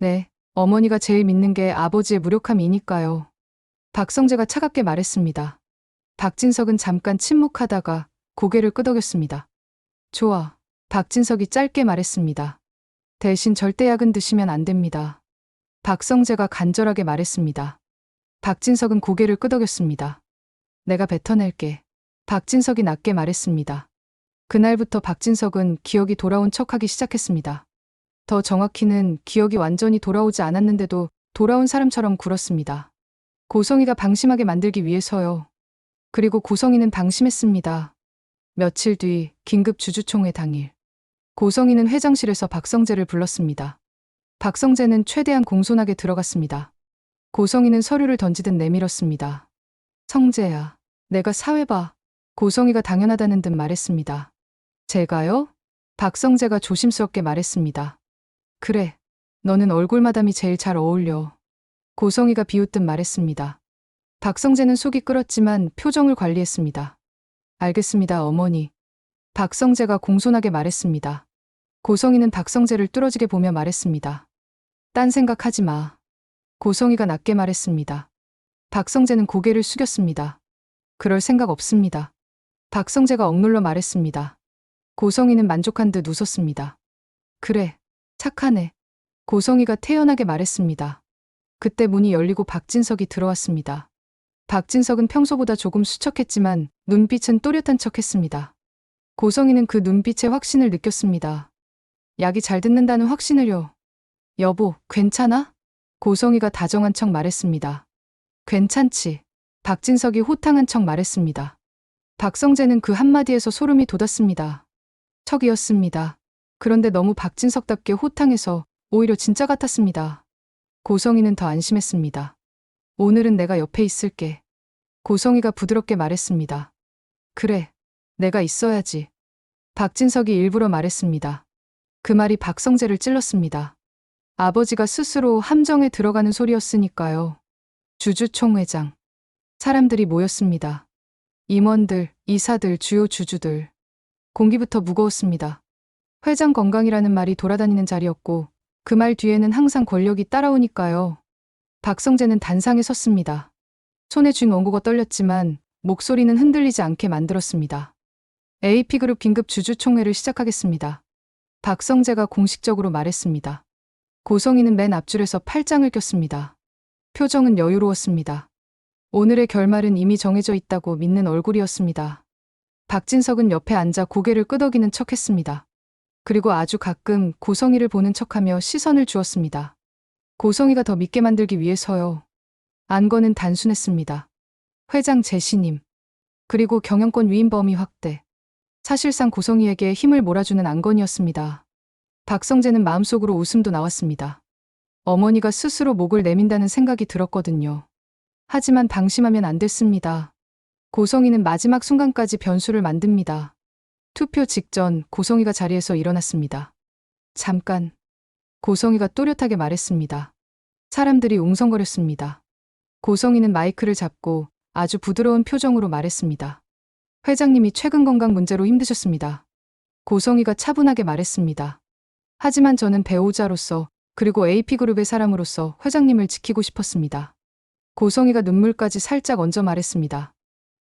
네, 어머니가 제일 믿는 게 아버지의 무력함이니까요. 박성재가 차갑게 말했습니다. 박진석은 잠깐 침묵하다가 고개를 끄덕였습니다. 좋아. 박진석이 짧게 말했습니다. 대신 절대 약은 드시면 안 됩니다. 박성재가 간절하게 말했습니다. 박진석은 고개를 끄덕였습니다. 내가 뱉어낼게. 박진석이 낮게 말했습니다. 그날부터 박진석은 기억이 돌아온 척하기 시작했습니다. 더 정확히는 기억이 완전히 돌아오지 않았는데도 돌아온 사람처럼 굴었습니다. 고성이가 방심하게 만들기 위해서요. 그리고 고성이는 방심했습니다. 며칠 뒤 긴급 주주총회 당일. 고성이는 회장실에서 박성재를 불렀습니다. 박성재는 최대한 공손하게 들어갔습니다. 고성이는 서류를 던지듯 내밀었습니다. 성재야, 내가 사회 봐. 고성이가 당연하다는 듯 말했습니다. 제가요? 박성재가 조심스럽게 말했습니다. 그래, 너는 얼굴마담이 제일 잘 어울려. 고성이가 비웃듯 말했습니다. 박성재는 속이 끓었지만 표정을 관리했습니다. 알겠습니다, 어머니. 박성재가 공손하게 말했습니다. 고성이는 박성재를 뚫어지게 보며 말했습니다. 딴 생각하지 마. 고성이가 낮게 말했습니다. 박성재는 고개를 숙였습니다. 그럴 생각 없습니다. 박성재가 억눌러 말했습니다. 고성이는 만족한 듯 웃었습니다. 그래, 착하네. 고성이가 태연하게 말했습니다. 그때 문이 열리고 박진석이 들어왔습니다. 박진석은 평소보다 조금 수척했지만 눈빛은 또렷한 척했습니다. 고성이는 그 눈빛에 확신을 느꼈습니다. 약이 잘 듣는다는 확신을요. 여보, 괜찮아? 고성이가 다정한 척 말했습니다. 괜찮지. 박진석이 호탕한 척 말했습니다. 박성재는 그 한마디에서 소름이 돋았습니다. 척이었습니다. 그런데 너무 박진석답게 호탕해서 오히려 진짜 같았습니다. 고성이는 더 안심했습니다. 오늘은 내가 옆에 있을게. 고성이가 부드럽게 말했습니다. 그래, 내가 있어야지. 박진석이 일부러 말했습니다. 그 말이 박성재를 찔렀습니다. 아버지가 스스로 함정에 들어가는 소리였으니까요. 주주총회장. 사람들이 모였습니다. 임원들, 이사들, 주요 주주들. 공기부터 무거웠습니다. 회장 건강이라는 말이 돌아다니는 자리였고 그 말 뒤에는 항상 권력이 따라오니까요. 박성재는 단상에 섰습니다. 손에 쥔 원고가 떨렸지만 목소리는 흔들리지 않게 만들었습니다. AP그룹 긴급 주주총회를 시작하겠습니다. 박성재가 공식적으로 말했습니다. 고성이는 맨 앞줄에서 팔짱을 꼈습니다. 표정은 여유로웠습니다. 오늘의 결말은 이미 정해져 있다고 믿는 얼굴이었습니다. 박진석은 옆에 앉아 고개를 끄덕이는 척했습니다. 그리고 아주 가끔 고성이를 보는 척하며 시선을 주었습니다. 고성이가 더 믿게 만들기 위해서요. 안건은 단순했습니다. 회장 재신임, 그리고 경영권 위임 범위 확대. 사실상 고성이에게 힘을 몰아주는 안건이었습니다. 박성재는 마음속으로 웃음도 나왔습니다. 어머니가 스스로 목을 내민다는 생각이 들었거든요. 하지만 방심하면 안 됐습니다. 고성이는 마지막 순간까지 변수를 만듭니다. 투표 직전 고성이가 자리에서 일어났습니다. 잠깐. 고성이가 또렷하게 말했습니다. 사람들이 웅성거렸습니다. 고성이는 마이크를 잡고 아주 부드러운 표정으로 말했습니다. 회장님이 최근 건강 문제로 힘드셨습니다. 고성이가 차분하게 말했습니다. 하지만 저는 배우자로서 그리고 AP그룹의 사람으로서 회장님을 지키고 싶었습니다. 고성이가 눈물까지 살짝 얹어 말했습니다.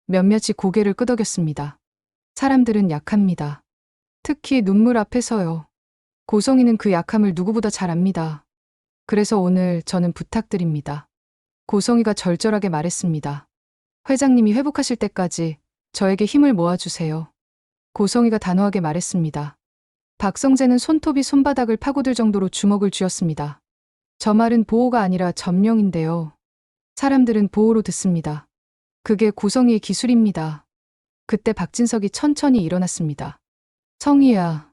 몇몇이 고개를 끄덕였습니다. 사람들은 약합니다. 특히 눈물 앞에서요. 고성이는 그 약함을 누구보다 잘 압니다. 그래서 오늘 저는 부탁드립니다. 고성이가 절절하게 말했습니다. 회장님이 회복하실 때까지 저에게 힘을 모아주세요. 고성이가 단호하게 말했습니다. 박성재는 손톱이 손바닥을 파고들 정도로 주먹을 쥐었습니다. 저 말은 보호가 아니라 점령인데요. 사람들은 보호로 듣습니다. 그게 고성이의 기술입니다. 그때 박진석이 천천히 일어났습니다. 성희야.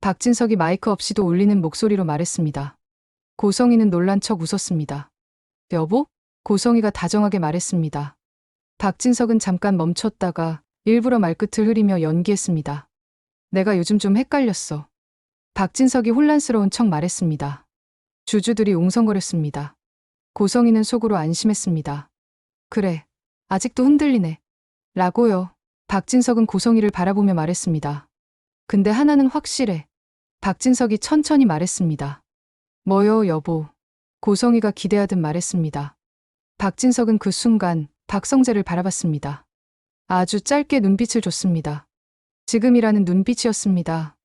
박진석이 마이크 없이도 울리는 목소리로 말했습니다. 고성이는 놀란 척 웃었습니다. 여보? 고성이가 다정하게 말했습니다. 박진석은 잠깐 멈췄다가 일부러 말끝을 흐리며 연기했습니다. 내가 요즘 좀 헷갈렸어. 박진석이 혼란스러운 척 말했습니다. 주주들이 웅성거렸습니다. 고성이는 속으로 안심했습니다. 그래, 아직도 흔들리네. 라고요. 박진석은 고성이를 바라보며 말했습니다. 근데 하나는 확실해. 박진석이 천천히 말했습니다. 뭐요, 여보? 고성이가 기대하듯 말했습니다. 박진석은 그 순간 박성재를 바라봤습니다. 아주 짧게 눈빛을 줬습니다. 지금이라는 눈빛이었습니다.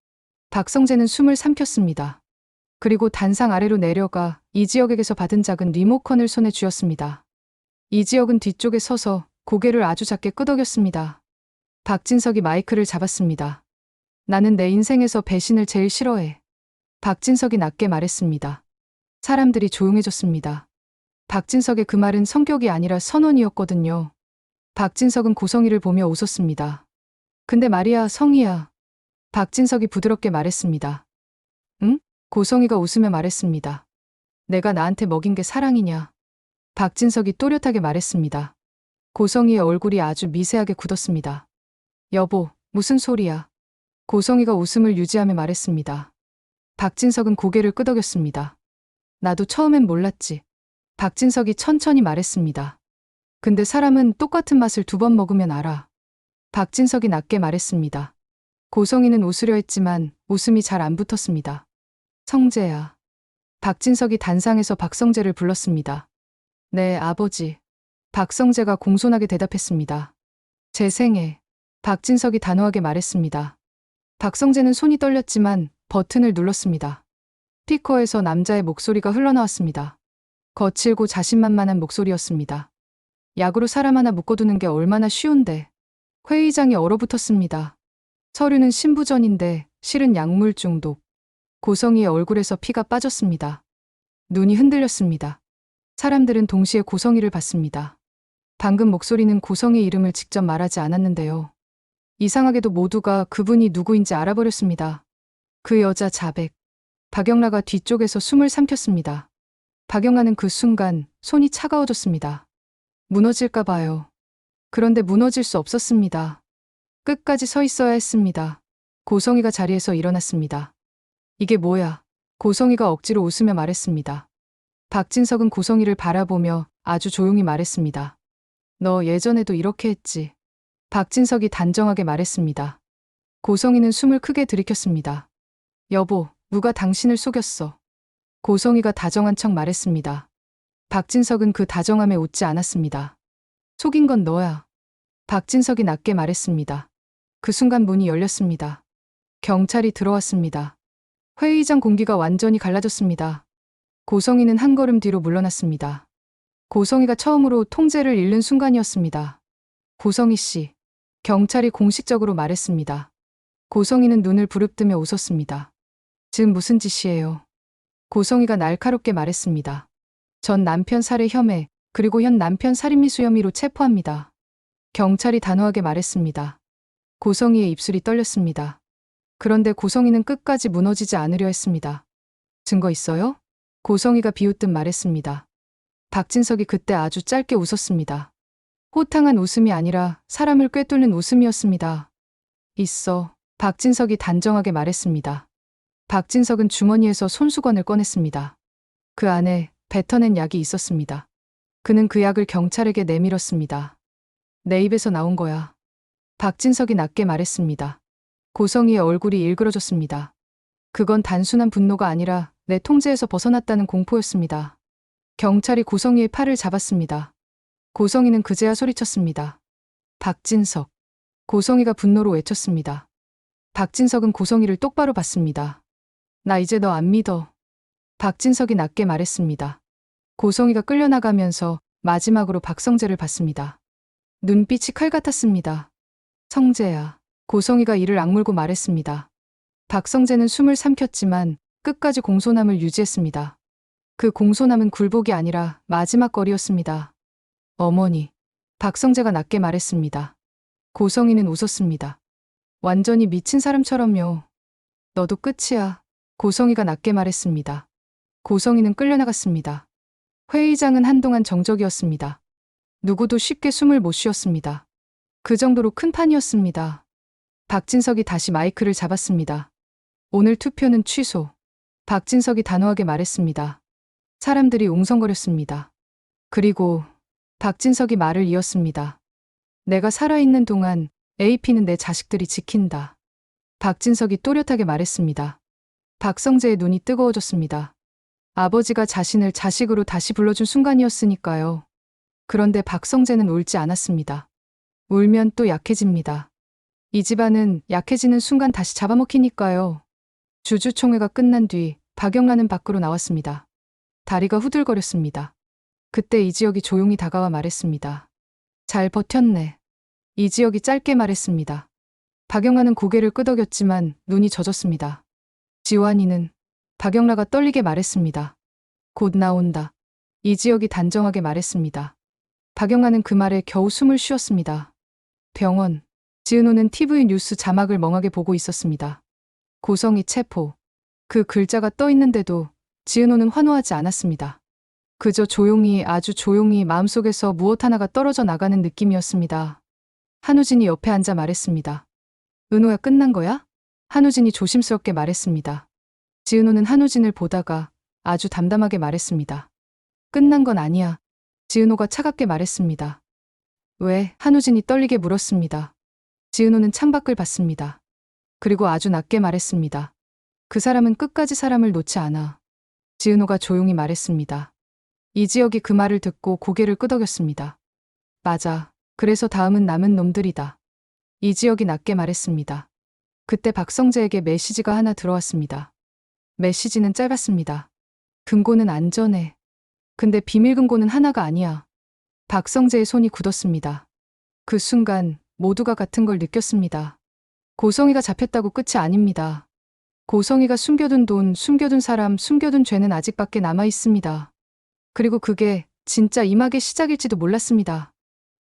박성재는 숨을 삼켰습니다. 그리고 단상 아래로 내려가 이지혁에게서 받은 작은 리모컨을 손에 쥐었습니다. 이지혁은 뒤쪽에 서서 고개를 아주 작게 끄덕였습니다. 박진석이 마이크를 잡았습니다. 나는 내 인생에서 배신을 제일 싫어해. 박진석이 낮게 말했습니다. 사람들이 조용해졌습니다. 박진석의 그 말은 성격이 아니라 선언이었거든요. 박진석은 고성이를 보며 웃었습니다. 근데 말이야, 성희야. 박진석이 부드럽게 말했습니다. 응? 고성이가 웃으며 말했습니다. 내가 나한테 먹인 게 사랑이냐? 박진석이 또렷하게 말했습니다. 고성이의 얼굴이 아주 미세하게 굳었습니다. 여보, 무슨 소리야? 고성이가 웃음을 유지하며 말했습니다. 박진석은 고개를 끄덕였습니다. 나도 처음엔 몰랐지. 박진석이 천천히 말했습니다. 근데 사람은 똑같은 맛을 2번 먹으면 알아. 박진석이 낮게 말했습니다. 고성이는 웃으려 했지만 웃음이 잘 안 붙었습니다. 성재야. 박진석이 단상에서 박성재를 불렀습니다. 네, 아버지. 박성재가 공손하게 대답했습니다. 제 생애. 박진석이 단호하게 말했습니다. 박성재는 손이 떨렸지만 버튼을 눌렀습니다. 스피커에서 남자의 목소리가 흘러나왔습니다. 거칠고 자신만만한 목소리였습니다. 약으로 사람 하나 묶어두는 게 얼마나 쉬운데. 회의장이 얼어붙었습니다. 서류는 신부전인데 실은 약물 중독. 고성희의 얼굴에서 피가 빠졌습니다. 눈이 흔들렸습니다. 사람들은 동시에 고성희를 봤습니다. 방금 목소리는 고성희의 이름을 직접 말하지 않았는데요. 이상하게도 모두가 그분이 누구인지 알아버렸습니다. 그 여자 자백. 박영라가 뒤쪽에서 숨을 삼켰습니다. 박영라는 그 순간 손이 차가워졌습니다. 무너질까 봐요. 그런데 무너질 수 없었습니다. 끝까지 서 있어야 했습니다. 고성희가 자리에서 일어났습니다. 이게 뭐야? 고성희가 억지로 웃으며 말했습니다. 박진석은 고성희를 바라보며 아주 조용히 말했습니다. 너 예전에도 이렇게 했지. 박진석이 단정하게 말했습니다. 고성희는 숨을 크게 들이켰습니다. 여보, 누가 당신을 속였어? 고성희가 다정한 척 말했습니다. 박진석은 그 다정함에 웃지 않았습니다. 속인 건 너야. 박진석이 낮게 말했습니다. 그 순간 문이 열렸습니다. 경찰이 들어왔습니다. 회의장 공기가 완전히 갈라졌습니다. 고성희는 한 걸음 뒤로 물러났습니다. 고성희가 처음으로 통제를 잃는 순간이었습니다. 고성희 씨, 경찰이 공식적으로 말했습니다. 고성희는 눈을 부릅뜨며 웃었습니다. 지금 무슨 짓이에요? 고성희가 날카롭게 말했습니다. 전 남편 살해 혐의, 그리고 현 남편 살인미수 혐의로 체포합니다. 경찰이 단호하게 말했습니다. 고성희의 입술이 떨렸습니다. 그런데 고성희는 끝까지 무너지지 않으려 했습니다. 증거 있어요? 고성희가 비웃듯 말했습니다. 박진석이 그때 아주 짧게 웃었습니다. 호탕한 웃음이 아니라 사람을 꿰뚫는 웃음이었습니다. 있어. 박진석이 단정하게 말했습니다. 박진석은 주머니에서 손수건을 꺼냈습니다. 그 안에 뱉어낸 약이 있었습니다. 그는 그 약을 경찰에게 내밀었습니다. 내 입에서 나온 거야. 박진석이 낮게 말했습니다. 고성희의 얼굴이 일그러졌습니다. 그건 단순한 분노가 아니라 내 통제에서 벗어났다는 공포였습니다. 경찰이 고성희의 팔을 잡았습니다. 고성희는 그제야 소리쳤습니다. 박진석. 고성희가 분노로 외쳤습니다. 박진석은 고성희를 똑바로 봤습니다. 나 이제 너 안 믿어. 박진석이 낮게 말했습니다. 고성희가 끌려나가면서 마지막으로 박성재를 봤습니다. 눈빛이 칼 같았습니다. 성재야. 고성희가 이를 악물고 말했습니다. 박성재는 숨을 삼켰지만 끝까지 공손함을 유지했습니다. 그 공손함은 굴복이 아니라 마지막 거리였습니다. 어머니. 박성재가 낮게 말했습니다. 고성희는 웃었습니다. 완전히 미친 사람처럼요. 너도 끝이야. 고성희가 낮게 말했습니다. 고성희는 끌려나갔습니다. 회의장은 한동안 정적이었습니다. 누구도 쉽게 숨을 못 쉬었습니다. 그 정도로 큰 판이었습니다. 박진석이 다시 마이크를 잡았습니다. 오늘 투표는 취소. 박진석이 단호하게 말했습니다. 사람들이 웅성거렸습니다. 그리고 박진석이 말을 이었습니다. 내가 살아있는 동안 AP는 내 자식들이 지킨다. 박진석이 또렷하게 말했습니다. 박성재의 눈이 뜨거워졌습니다. 아버지가 자신을 자식으로 다시 불러준 순간이었으니까요. 그런데 박성재는 울지 않았습니다. 울면 또 약해집니다. 이 집안은 약해지는 순간 다시 잡아먹히니까요. 주주총회가 끝난 뒤 박영란은 밖으로 나왔습니다. 다리가 후들거렸습니다. 그때 이지혁이 조용히 다가와 말했습니다. 잘 버텼네. 이지혁이 짧게 말했습니다. 박영란은 고개를 끄덕였지만 눈이 젖었습니다. 지환이는 박영라가 떨리게 말했습니다. 곧 나온다. 이지혁이 단정하게 말했습니다. 박영란은 그 말에 겨우 숨을 쉬었습니다. 병원. 지은호는 TV 뉴스 자막을 멍하게 보고 있었습니다. 고성희 체포. 그 글자가 떠 있는데도 지은호는 환호하지 않았습니다. 그저 조용히 아주 조용히 마음속에서 무엇 하나가 떨어져 나가는 느낌이었습니다. 한우진이 옆에 앉아 말했습니다. 은호야 끝난 거야? 한우진이 조심스럽게 말했습니다. 지은호는 한우진을 보다가 아주 담담하게 말했습니다. 끝난 건 아니야. 지은호가 차갑게 말했습니다. 왜? 한우진이 떨리게 물었습니다. 지은호는 창밖을 봤습니다. 그리고 아주 낮게 말했습니다. 그 사람은 끝까지 사람을 놓지 않아. 지은호가 조용히 말했습니다. 이지혁이 그 말을 듣고 고개를 끄덕였습니다. 맞아. 그래서 다음은 남은 놈들이다. 이지혁이 낮게 말했습니다. 그때 박성재에게 메시지가 하나 들어왔습니다. 메시지는 짧았습니다. 금고는 안전해. 근데 비밀 금고는 하나가 아니야. 박성재의 손이 굳었습니다. 그 순간 모두가 같은 걸 느꼈습니다. 고성이가 잡혔다고 끝이 아닙니다. 고성이가 숨겨둔 돈, 숨겨둔 사람, 숨겨둔 죄는 아직 밖에 남아 있습니다. 그리고 그게 진짜 이막의 시작일지도 몰랐습니다.